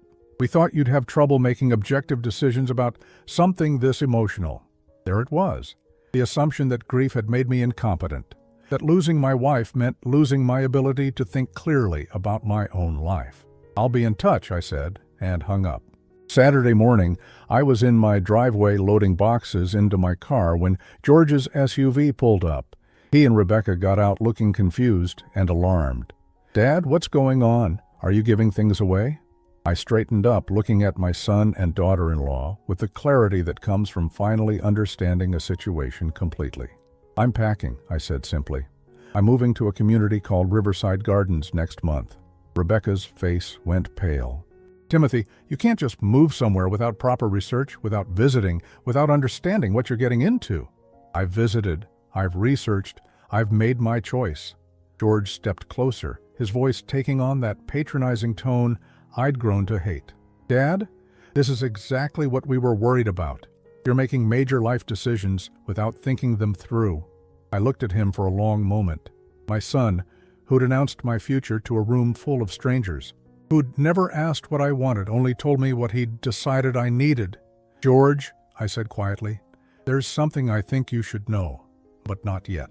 you'd have trouble making objective decisions about something this emotional. There it was. The assumption that grief had made me incompetent, that losing my wife meant losing my ability to think clearly about my own life. I'll be in touch, I said, and hung up. Saturday morning, I was in my driveway loading boxes into my car when George's SUV pulled up. He and Rebecca got out looking confused and alarmed. Dad, what's going on? Are you giving things away? I straightened up, looking at my son and daughter-in-law with the clarity that comes from finally understanding a situation completely. I'm packing, I said simply. I'm moving to a community called Riverside Gardens next month. Rebecca's face went pale. Timothy, you can't just move somewhere without proper research, without visiting, without understanding what you're getting into. I've visited, I've researched, I've made my choice. George stepped closer, his voice taking on that patronizing tone I'd grown to hate. Dad, this is exactly what we were worried about. You're making major life decisions without thinking them through. I looked at him for a long moment. My son, who'd announced my future to a room full of strangers, who'd never asked what I wanted, only told me what he'd decided I needed. George, I said quietly, there's something I think you should know, but not yet.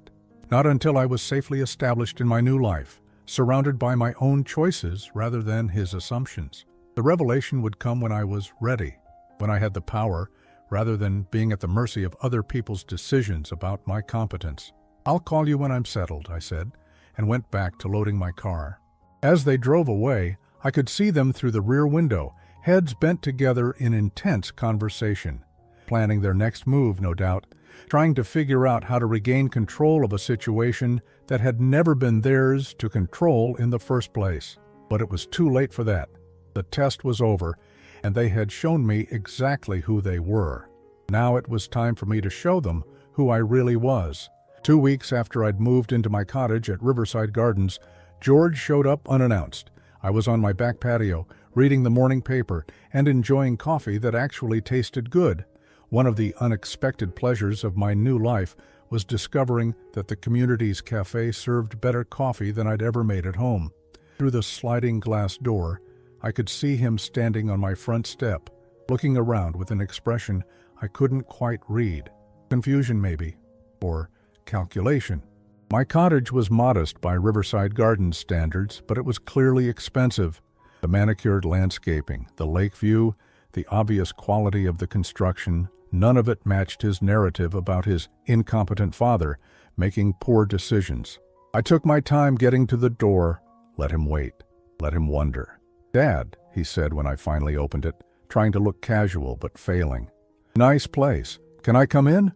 Not until I was safely established in my new life, surrounded by my own choices rather than his assumptions. The revelation would come when I was ready, when I had the power, rather than being at the mercy of other people's decisions about my competence. I'll call you when I'm settled, I said, and went back to loading my car. As they drove away, I could see them through the rear window, heads bent together in intense conversation, planning their next move, no doubt, trying to figure out how to regain control of a situation that had never been theirs to control in the first place. But it was too late for that. The test was over, and they had shown me exactly who they were. Now it was time for me to show them who I really was. 2 weeks after I'd moved into my cottage at Riverside Gardens, George showed up unannounced. I was on my back patio, reading the morning paper and enjoying coffee that actually tasted good. One of the unexpected pleasures of my new life was discovering that the community's cafe served better coffee than I'd ever made at home. Through the sliding glass door, I could see him standing on my front step, looking around with an expression I couldn't quite read. Confusion, maybe, or calculation. My cottage was modest by Riverside Gardens standards, but it was clearly expensive. The manicured landscaping, the lake view, the obvious quality of the construction, none of it matched his narrative about his incompetent father making poor decisions. I took my time getting to the door, let him wait, let him wonder. Dad, he said when I finally opened it, trying to look casual but failing. Nice place. Can I come in?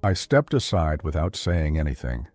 I stepped aside without saying anything.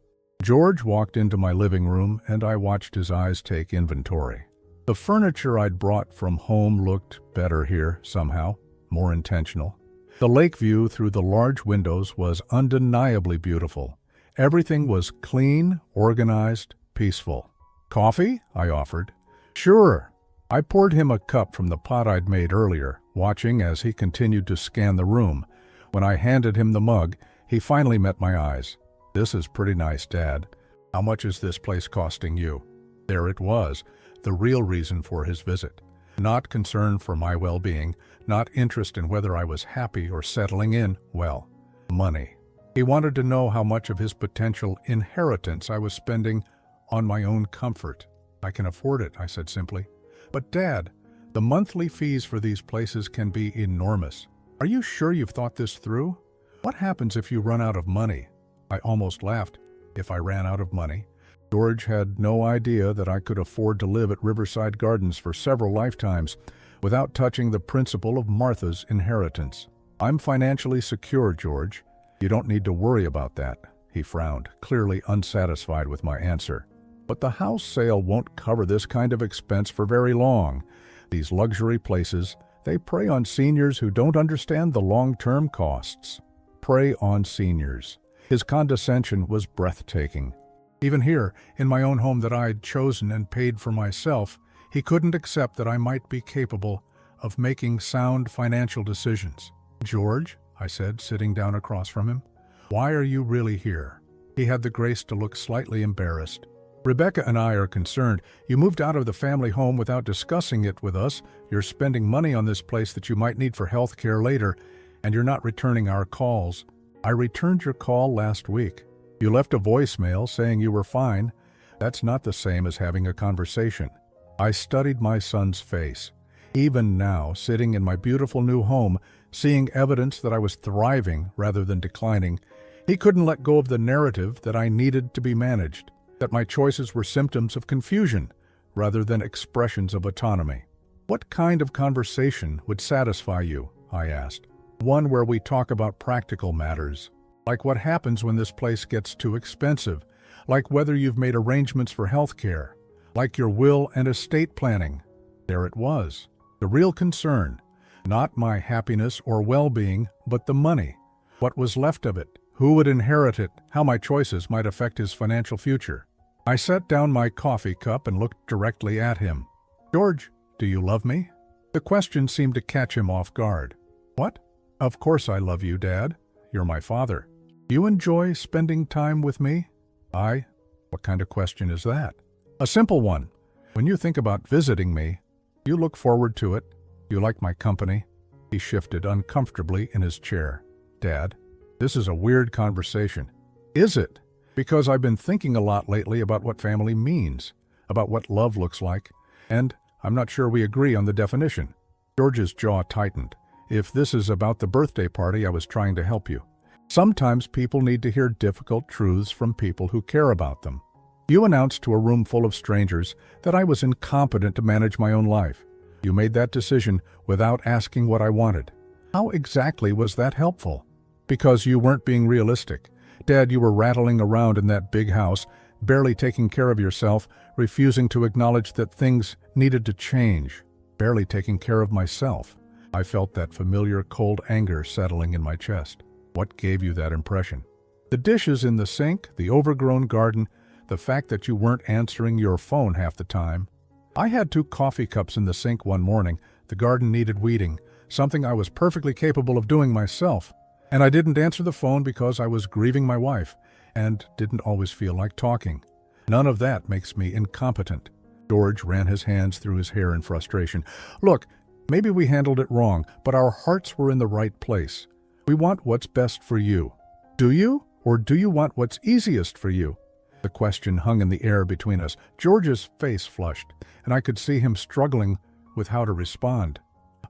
George walked into my living room and I watched his eyes take inventory. The furniture I'd brought from home looked better here somehow, more intentional. The lake view through the large windows was undeniably beautiful. Everything was clean, organized, peaceful. Coffee? I offered. Sure. I poured him a cup from the pot I'd made earlier, watching as he continued to scan the room. When I handed him the mug, he finally met my eyes. This is pretty nice, Dad. How much is this place costing you? There it was, the real reason for his visit. Not concern for my well-being, not interest in whether I was happy or settling in, well, money. He wanted to know how much of his potential inheritance I was spending on my own comfort. I can afford it, I said simply. But Dad, the monthly fees for these places can be enormous. Are you sure you've thought this through? What happens if you run out of money? I almost laughed. If I ran out of money? George had no idea that I could afford to live at Riverside Gardens for several lifetimes without touching the principle of Martha's inheritance. I'm financially secure, George. You don't need to worry about that. He frowned, clearly unsatisfied with my answer. But the house sale won't cover this kind of expense for very long. These luxury places, they prey on seniors who don't understand the long-term costs. Prey on seniors. His condescension was breathtaking. Even here, in my own home that I'd chosen and paid for myself, he couldn't accept that I might be capable of making sound financial decisions. George, I said, sitting down across from him, why are you really here? He had the grace to look slightly embarrassed. Rebecca and I are concerned. You moved out of the family home without discussing it with us. You're spending money on this place that you might need for health care later, and you're not returning our calls. I returned your call last week. You left a voicemail saying you were fine. That's not the same as having a conversation. I studied my son's face. Even now, sitting in my beautiful new home, seeing evidence that I was thriving rather than declining, he couldn't let go of the narrative that I needed to be managed, that my choices were symptoms of confusion rather than expressions of autonomy. What kind of conversation would satisfy you? I asked. One where we talk about practical matters, like what happens when this place gets too expensive, like whether you've made arrangements for health care, like your will and estate planning. There it was, the real concern, not my happiness or well-being, but the money. What was left of it? Who would inherit it? How my choices might affect his financial future? I set down my coffee cup and looked directly at him. George, do you love me? The question seemed to catch him off guard. What? Of course I love you, Dad. You're my father. Do you enjoy spending time with me? What kind of question is that? A simple one. When you think about visiting me, you look forward to it. You like my company. He shifted uncomfortably in his chair. Dad, this is a weird conversation. Is it? Because I've been thinking a lot lately about what family means, about what love looks like, and I'm not sure we agree on the definition. George's jaw tightened. If this is about the birthday party, I was trying to help you. Sometimes people need to hear difficult truths from people who care about them. You announced to a room full of strangers that I was incompetent to manage my own life. You made that decision without asking what I wanted. How exactly was that helpful? Because you weren't being realistic. Dad, you were rattling around in that big house, barely taking care of yourself, refusing to acknowledge that things needed to change, barely taking care of myself. I felt that familiar cold anger settling in my chest. What gave you that impression? The dishes in the sink, the overgrown garden, the fact that you weren't answering your phone half the time. I had 2 coffee cups in the sink one morning. The garden needed weeding, something I was perfectly capable of doing myself. And I didn't answer the phone because I was grieving my wife and didn't always feel like talking. None of that makes me incompetent. George ran his hands through his hair in frustration. Look, maybe we handled it wrong, but our hearts were in the right place. We want what's best for you. Do you? Or do you want what's easiest for you? The question hung in the air between us. George's face flushed, and I could see him struggling with how to respond.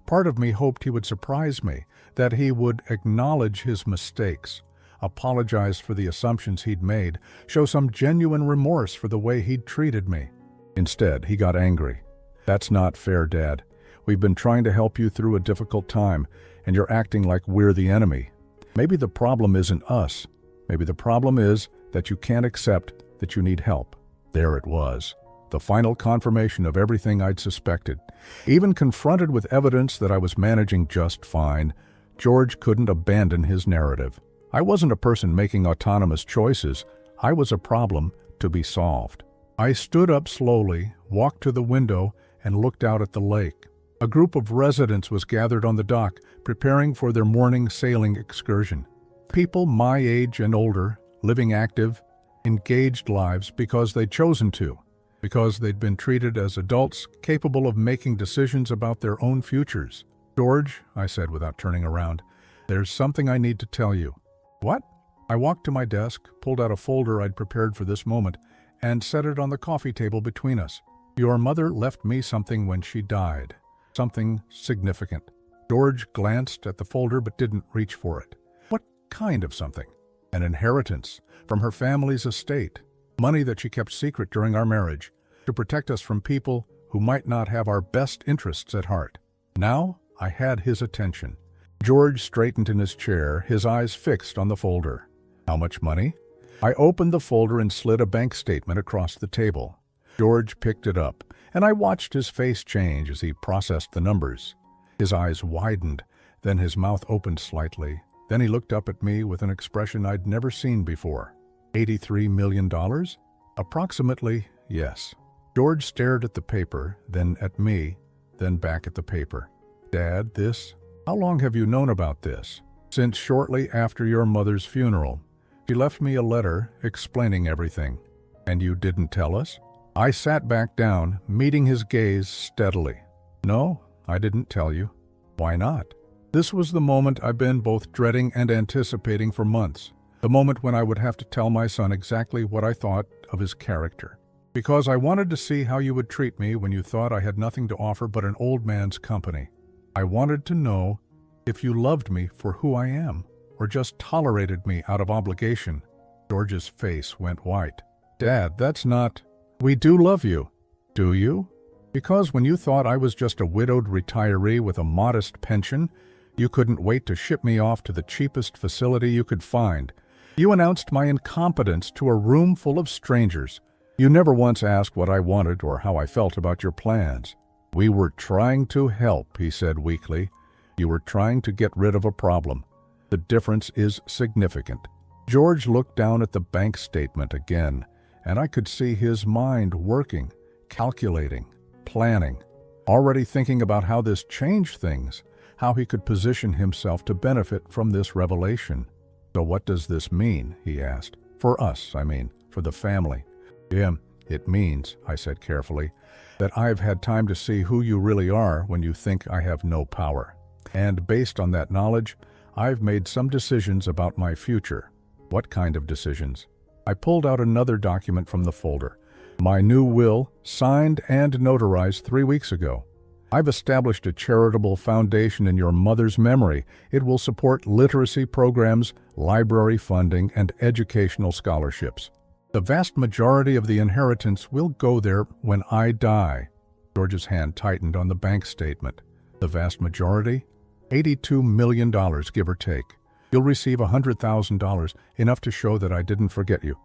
Part of me hoped he would surprise me, that he would acknowledge his mistakes, apologize for the assumptions he'd made, show some genuine remorse for the way he'd treated me. Instead, he got angry. That's not fair, Dad. We've been trying to help you through a difficult time, and you're acting like we're the enemy. Maybe the problem isn't us. Maybe the problem is that you can't accept that you need help. There it was, the final confirmation of everything I'd suspected. Even confronted with evidence that I was managing just fine, George couldn't abandon his narrative. I wasn't a person making autonomous choices. I was a problem to be solved. I stood up slowly, walked to the window, and looked out at the lake. A group of residents was gathered on the dock, preparing for their morning sailing excursion. People my age and older, living active, engaged lives because they'd chosen to, because they'd been treated as adults capable of making decisions about their own futures. George, I said without turning around, there's something I need to tell you. What? I walked to my desk, pulled out a folder I'd prepared for this moment, and set it on the coffee table between us. Your mother left me something when she died. Something significant. George glanced at the folder but didn't reach for it. What kind of something? An inheritance from her family's estate. Money that she kept secret during our marriage to protect us from people who might not have our best interests at heart. Now I had his attention. George straightened in his chair, his eyes fixed on the folder. How much money? I opened the folder and slid a bank statement across the table. George picked it up, and I watched his face change as he processed the numbers. His eyes widened, then his mouth opened slightly. Then he looked up at me with an expression I'd never seen before. $83 million? Approximately, yes. George stared at the paper, then at me, then back at the paper. Dad, this? How long have you known about this? Since shortly after your mother's funeral. She left me a letter explaining everything. And you didn't tell us? I sat back down, meeting his gaze steadily. No, I didn't tell you. Why not? This was the moment I've been both dreading and anticipating for months. The moment when I would have to tell my son exactly what I thought of his character. Because I wanted to see how you would treat me when you thought I had nothing to offer but an old man's company. I wanted to know if you loved me for who I am, or just tolerated me out of obligation. George's face went white. Dad, that's not... We do love you. Do you? Because when you thought I was just a widowed retiree with a modest pension, you couldn't wait to ship me off to the cheapest facility you could find. You announced my incompetence to a room full of strangers. You never once asked what I wanted or how I felt about your plans. We were trying to help, he said weakly. You were trying to get rid of a problem. The difference is significant. George looked down at the bank statement again, and I could see his mind working, calculating, planning, already thinking about how this changed things, how he could position himself to benefit from this revelation. So what does this mean, he asked. For us, I mean, for the family. It means, I said carefully, that I've had time to see who you really are when you think I have no power. And based on that knowledge, I've made some decisions about my future. What kind of decisions? I pulled out another document from the folder. My new will, signed and notarized 3 weeks ago. I've established a charitable foundation in your mother's memory. It will support literacy programs, library funding, and educational scholarships. The vast majority of the inheritance will go there when I die. George's hand tightened on the bank statement. The vast majority? $82 million, give or take. You'll receive $100,000, enough to show that I didn't forget you,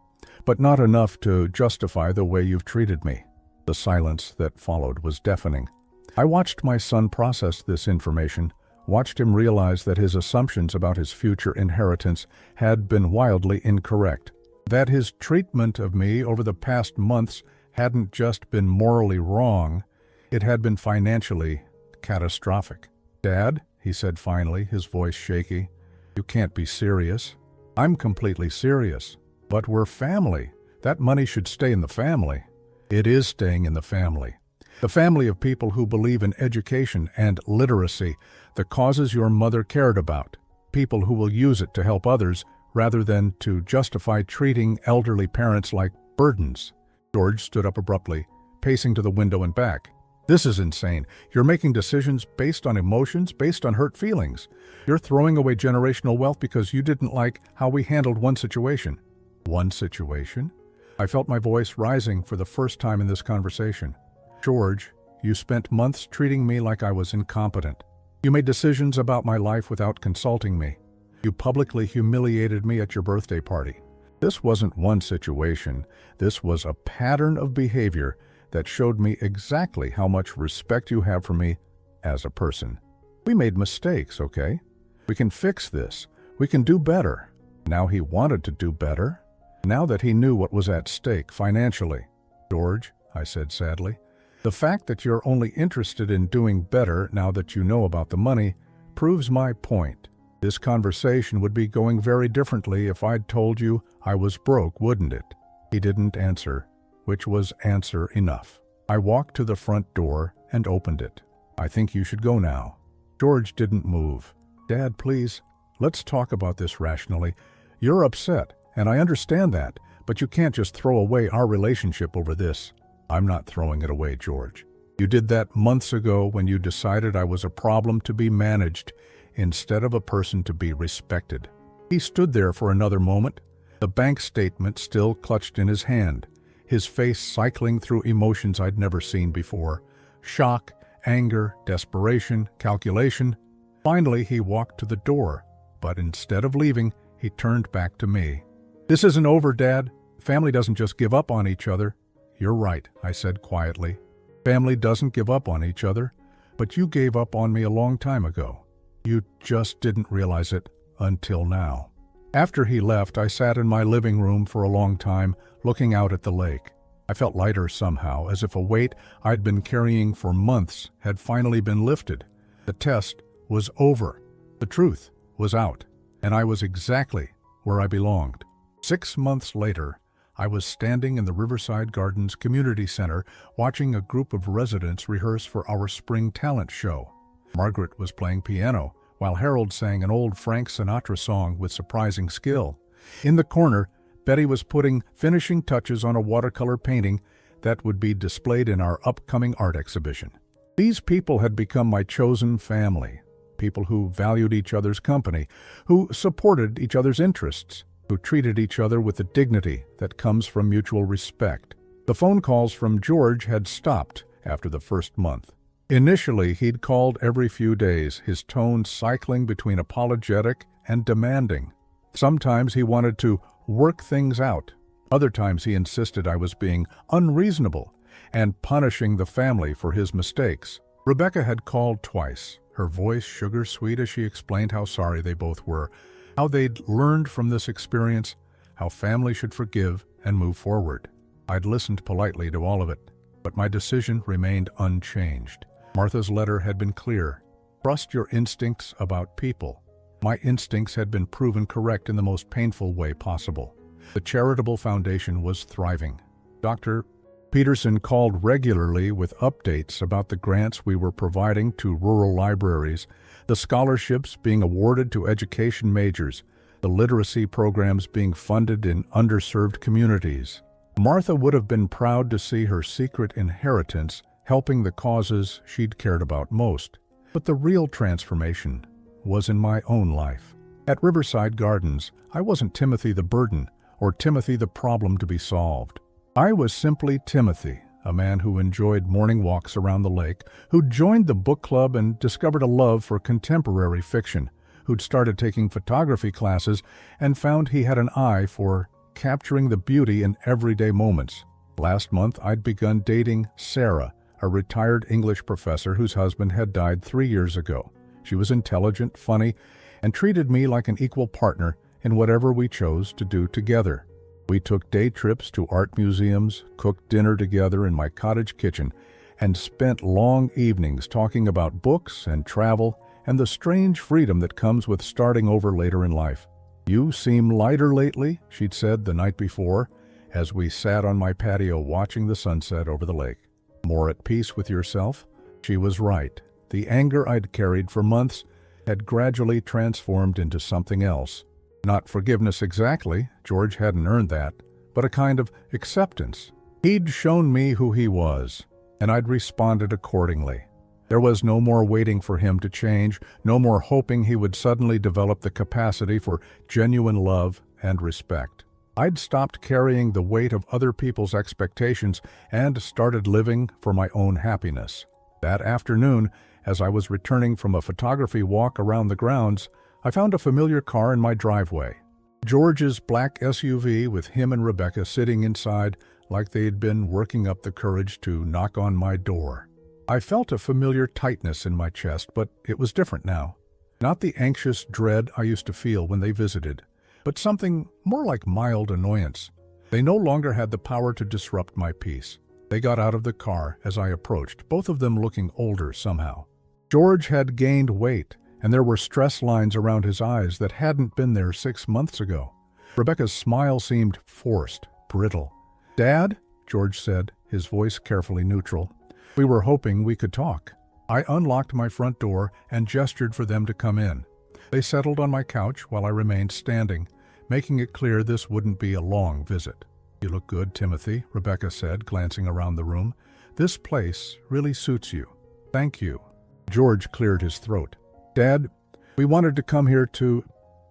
but not enough to justify the way you've treated me. The silence that followed was deafening. I watched my son process this information, watched him realize that his assumptions about his future inheritance had been wildly incorrect, that his treatment of me over the past months hadn't just been morally wrong, it had been financially catastrophic. Dad, he said finally, his voice shaky, you can't be serious. I'm completely serious. But we're family. That money should stay in the family. It is staying in the family. The family of people who believe in education and literacy, the causes your mother cared about. People who will use it to help others rather than to justify treating elderly parents like burdens. George stood up abruptly, pacing to the window and back. This is insane. You're making decisions based on emotions, based on hurt feelings. You're throwing away generational wealth because you didn't like how we handled one situation. One situation? I felt my voice rising for the first time in this conversation. George, you spent months treating me like I was incompetent. You made decisions about my life without consulting me. You publicly humiliated me at your birthday party. This wasn't one situation. This was a pattern of behavior that showed me exactly how much respect you have for me as a person. We made mistakes, okay? We can fix this. We can do better. Now he wanted to do better. Now that he knew what was at stake financially. George, I said sadly, the fact that you're only interested in doing better now that you know about the money proves my point. This conversation would be going very differently if I'd told you I was broke, wouldn't it? He didn't answer, which was answer enough. I walked to the front door and opened it. I think you should go now. George didn't move. Dad, please, let's talk about this rationally. You're upset, and I understand that, but you can't just throw away our relationship over this. I'm not throwing it away, George. You did that months ago when you decided I was a problem to be managed instead of a person to be respected." He stood there for another moment, the bank statement still clutched in his hand, his face cycling through emotions I'd never seen before: shock, anger, desperation, calculation. Finally, he walked to the door, but instead of leaving, he turned back to me. "This isn't over, Dad. Family doesn't just give up on each other." "You're right," I said quietly. "Family doesn't give up on each other, but you gave up on me a long time ago. You just didn't realize it until now." After he left, I sat in my living room for a long time, looking out at the lake. I felt lighter somehow, as if a weight I'd been carrying for months had finally been lifted. The test was over. The truth was out, and I was exactly where I belonged. 6 months later, I was standing in the Riverside Gardens Community Center watching a group of residents rehearse for our spring talent show. Margaret was playing piano, while Harold sang an old Frank Sinatra song with surprising skill. In the corner, Betty was putting finishing touches on a watercolor painting that would be displayed in our upcoming art exhibition. These people had become my chosen family, people who valued each other's company, who supported each other's interests, who treated each other with the dignity that comes from mutual respect. The phone calls from George had stopped after the first month. Initially, he'd called every few days, his tone cycling between apologetic and demanding. Sometimes he wanted to work things out. Other times he insisted I was being unreasonable and punishing the family for his mistakes. Rebecca had called twice, her voice sugar-sweet as she explained how sorry they both were, how they'd learned from this experience, how family should forgive and move forward. I'd listened politely to all of it, but my decision remained unchanged. Martha's letter had been clear. Trust your instincts about people. My instincts had been proven correct in the most painful way possible. The charitable foundation was thriving. Dr. Peterson called regularly with updates about the grants we were providing to rural libraries, the scholarships being awarded to education majors, the literacy programs being funded in underserved communities. Martha would have been proud to see her secret inheritance helping the causes she'd cared about most. But the real transformation was in my own life. At Riverside Gardens, I wasn't Timothy the burden or Timothy the problem to be solved. I was simply Timothy, a man who enjoyed morning walks around the lake, who'd joined the book club and discovered a love for contemporary fiction, who'd started taking photography classes and found he had an eye for capturing the beauty in everyday moments. Last month, I'd begun dating Sarah, a retired English professor whose husband had died 3 years ago. She was intelligent, funny, and treated me like an equal partner in whatever we chose to do together. We took day trips to art museums, cooked dinner together in my cottage kitchen, and spent long evenings talking about books and travel and the strange freedom that comes with starting over later in life. "You seem lighter lately," she'd said the night before, as we sat on my patio watching the sunset over the lake. "More at peace with yourself?" She was right. The anger I'd carried for months had gradually transformed into something else. Not forgiveness exactly, George hadn't earned that, but a kind of acceptance. He'd shown me who he was, and I'd responded accordingly. There was no more waiting for him to change, no more hoping he would suddenly develop the capacity for genuine love and respect. I'd stopped carrying the weight of other people's expectations and started living for my own happiness. That afternoon, as I was returning from a photography walk around the grounds, I found a familiar car in my driveway. George's black SUV with him and Rebecca sitting inside like they'd been working up the courage to knock on my door. I felt a familiar tightness in my chest, but it was different now. Not the anxious dread I used to feel when they visited, but something more like mild annoyance. They no longer had the power to disrupt my peace. They got out of the car as I approached, both of them looking older somehow. George had gained weight, and there were stress lines around his eyes that hadn't been there 6 months ago. Rebecca's smile seemed forced, brittle. "Dad," George said, his voice carefully neutral. "We were hoping we could talk." I unlocked my front door and gestured for them to come in. They settled on my couch while I remained standing, making it clear this wouldn't be a long visit. "You look good, Timothy," Rebecca said, glancing around the room. "This place really suits you." "Thank you." George cleared his throat. "Dad, we wanted to come here to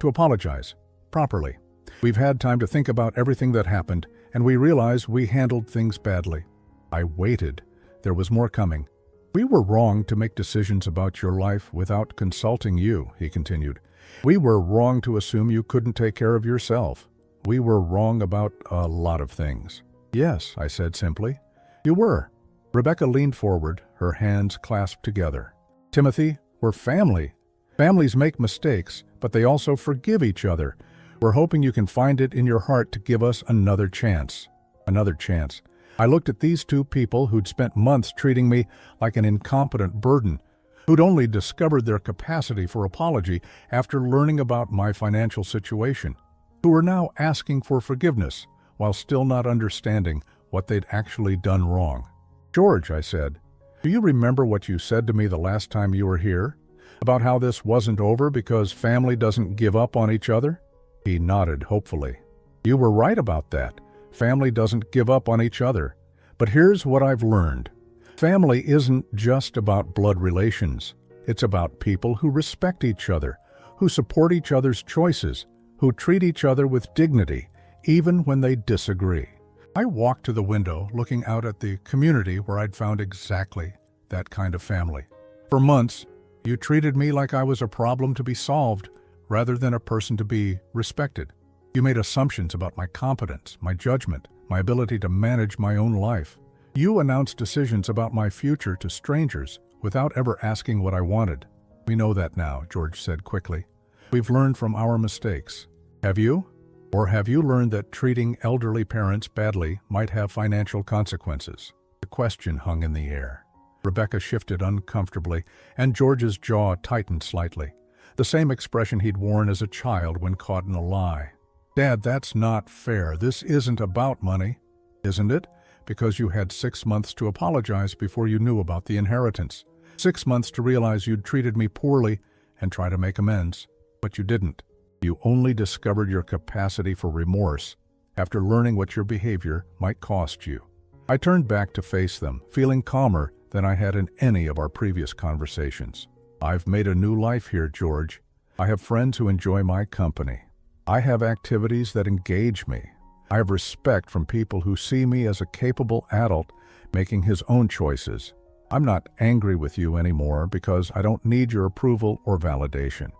apologize. Properly. We've had time to think about everything that happened, and we realize we handled things badly." I waited. There was more coming. "We were wrong to make decisions about your life without consulting you," he continued. "We were wrong to assume you couldn't take care of yourself. We were wrong about a lot of things." "Yes," I said simply. "You were." Rebecca leaned forward, her hands clasped together. "Timothy, we're family. Families make mistakes, but they also forgive each other. We're hoping you can find it in your heart to give us another chance." Another chance. I looked at these two people who'd spent months treating me like an incompetent burden, who'd only discovered their capacity for apology after learning about my financial situation, who were now asking for forgiveness while still not understanding what they'd actually done wrong. "George," I said, "do you remember what you said to me the last time you were here? About how this wasn't over because family doesn't give up on each other?" He nodded hopefully. "You were right about that. Family doesn't give up on each other. But here's what I've learned. Family isn't just about blood relations. It's about people who respect each other, who support each other's choices, who treat each other with dignity, even when they disagree." I walked to the window, looking out at the community where I'd found exactly that kind of family. "For months, you treated me like I was a problem to be solved rather than a person to be respected. You made assumptions about my competence, my judgment, my ability to manage my own life. You announced decisions about my future to strangers without ever asking what I wanted." "We know that now," George said quickly. "We've learned from our mistakes. Have you? Or have you learned that treating elderly parents badly might have financial consequences?" The question hung in the air. Rebecca shifted uncomfortably, and George's jaw tightened slightly, the same expression he'd worn as a child when caught in a lie. "Dad, that's not fair. This isn't about money." "Isn't it? Because you had 6 months to apologize before you knew about the inheritance. 6 months to realize you'd treated me poorly and try to make amends. But you didn't. You only discovered your capacity for remorse after learning what your behavior might cost you." I turned back to face them, feeling calmer than I had in any of our previous conversations. "I've made a new life here, George. I have friends who enjoy my company. I have activities that engage me. I have respect from people who see me as a capable adult making his own choices. I'm not angry with you anymore because I don't need your approval or validation.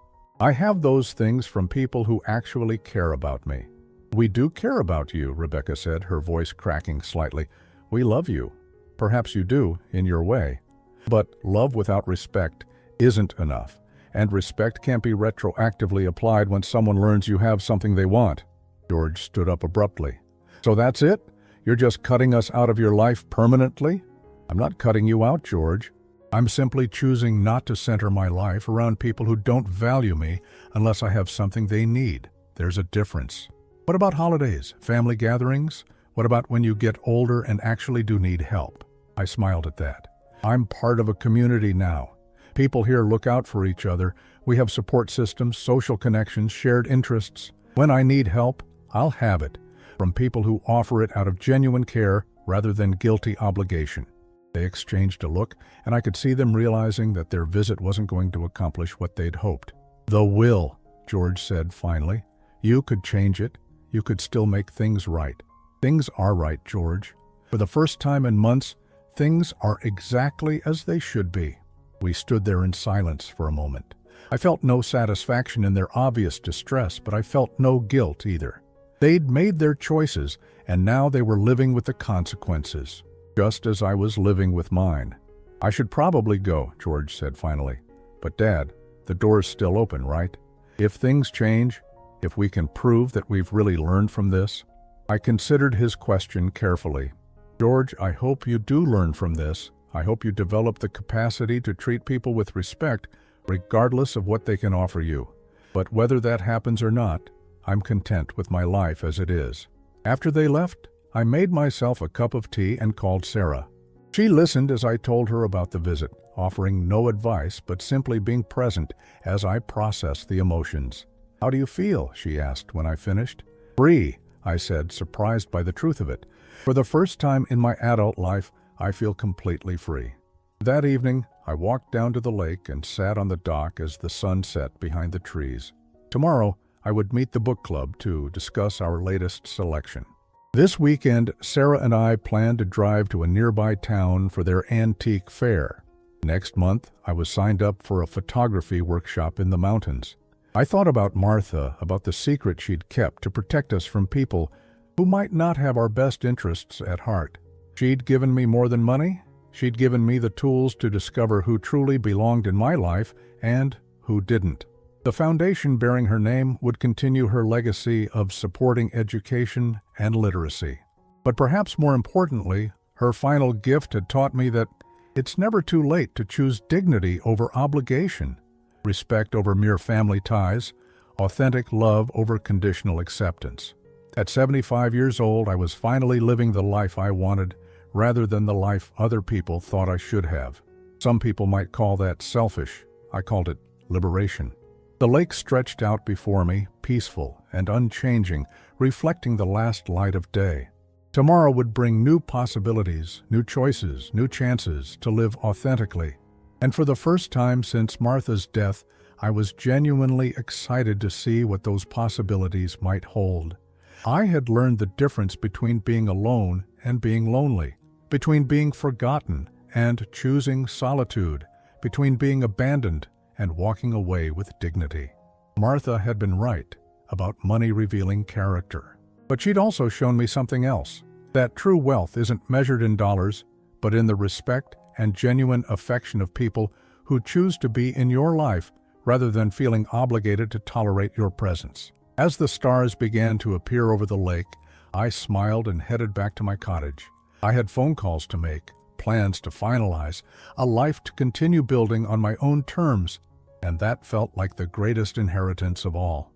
I have those things from people who actually care about me." "We do care about you," Rebecca said, her voice cracking slightly. "We love you. Perhaps you do, in your way. But love without respect isn't enough, and respect can't be retroactively applied when someone learns you have something they want." George stood up abruptly. "So that's it? You're just cutting us out of your life permanently?" "I'm not cutting you out, George. I'm simply choosing not to center my life around people who don't value me unless I have something they need. There's a difference." "What about holidays, family gatherings? What about when you get older and actually do need help?" I smiled at that. "I'm part of a community now. People here look out for each other. We have support systems, social connections, shared interests. When I need help, I'll have it from people who offer it out of genuine care rather than guilty obligation." They exchanged a look, and I could see them realizing that their visit wasn't going to accomplish what they'd hoped. "The will," George said finally. "You could change it. You could still make things right." "Things are right, George. For the first time in months, things are exactly as they should be." We stood there in silence for a moment. I felt no satisfaction in their obvious distress, but I felt no guilt either. They'd made their choices, and now they were living with the consequences, just as I was living with mine. "I should probably go," George said finally. "But Dad, the door's still open, right? If things change, if we can prove that we've really learned from this." I considered his question carefully. "George, I hope you do learn from this. I hope you develop the capacity to treat people with respect, regardless of what they can offer you. But whether that happens or not, I'm content with my life as it is." After they left, I made myself a cup of tea and called Sarah. She listened as I told her about the visit, offering no advice but simply being present as I processed the emotions. "How do you feel?" she asked when I finished. "Free. I said, surprised by the truth of it. For the first time in my adult life, I feel completely free. That evening, I walked down to the lake and sat on the dock as the sun set behind the trees. Tomorrow, I would meet the book club to discuss our latest selection. This weekend, Sarah and I plan to drive to a nearby town for their antique fair. Next month, I was signed up for a photography workshop in the mountains. I thought about Martha, about the secret she'd kept to protect us from people who might not have our best interests at heart. She'd given me more than money. She'd given me the tools to discover who truly belonged in my life and who didn't. The foundation bearing her name would continue her legacy of supporting education and literacy. But perhaps more importantly, her final gift had taught me that it's never too late to choose dignity over obligation, respect over mere family ties, authentic love over conditional acceptance. At 75 years old, I was finally living the life I wanted rather than the life other people thought I should have. Some people might call that selfish. I called it liberation. The lake stretched out before me, peaceful and unchanging, reflecting the last light of day. Tomorrow would bring new possibilities, new choices, new chances to live authentically. And for the first time since Martha's death, I was genuinely excited to see what those possibilities might hold. I had learned the difference between being alone and being lonely, between being forgotten and choosing solitude, between being abandoned and walking away with dignity. Martha had been right about money revealing character. But she'd also shown me something else, that true wealth isn't measured in dollars, but in the respect and genuine affection of people who choose to be in your life rather than feeling obligated to tolerate your presence. As the stars began to appear over the lake, I smiled and headed back to my cottage. I had phone calls to make, plans to finalize, a life to continue building on my own terms, and that felt like the greatest inheritance of all.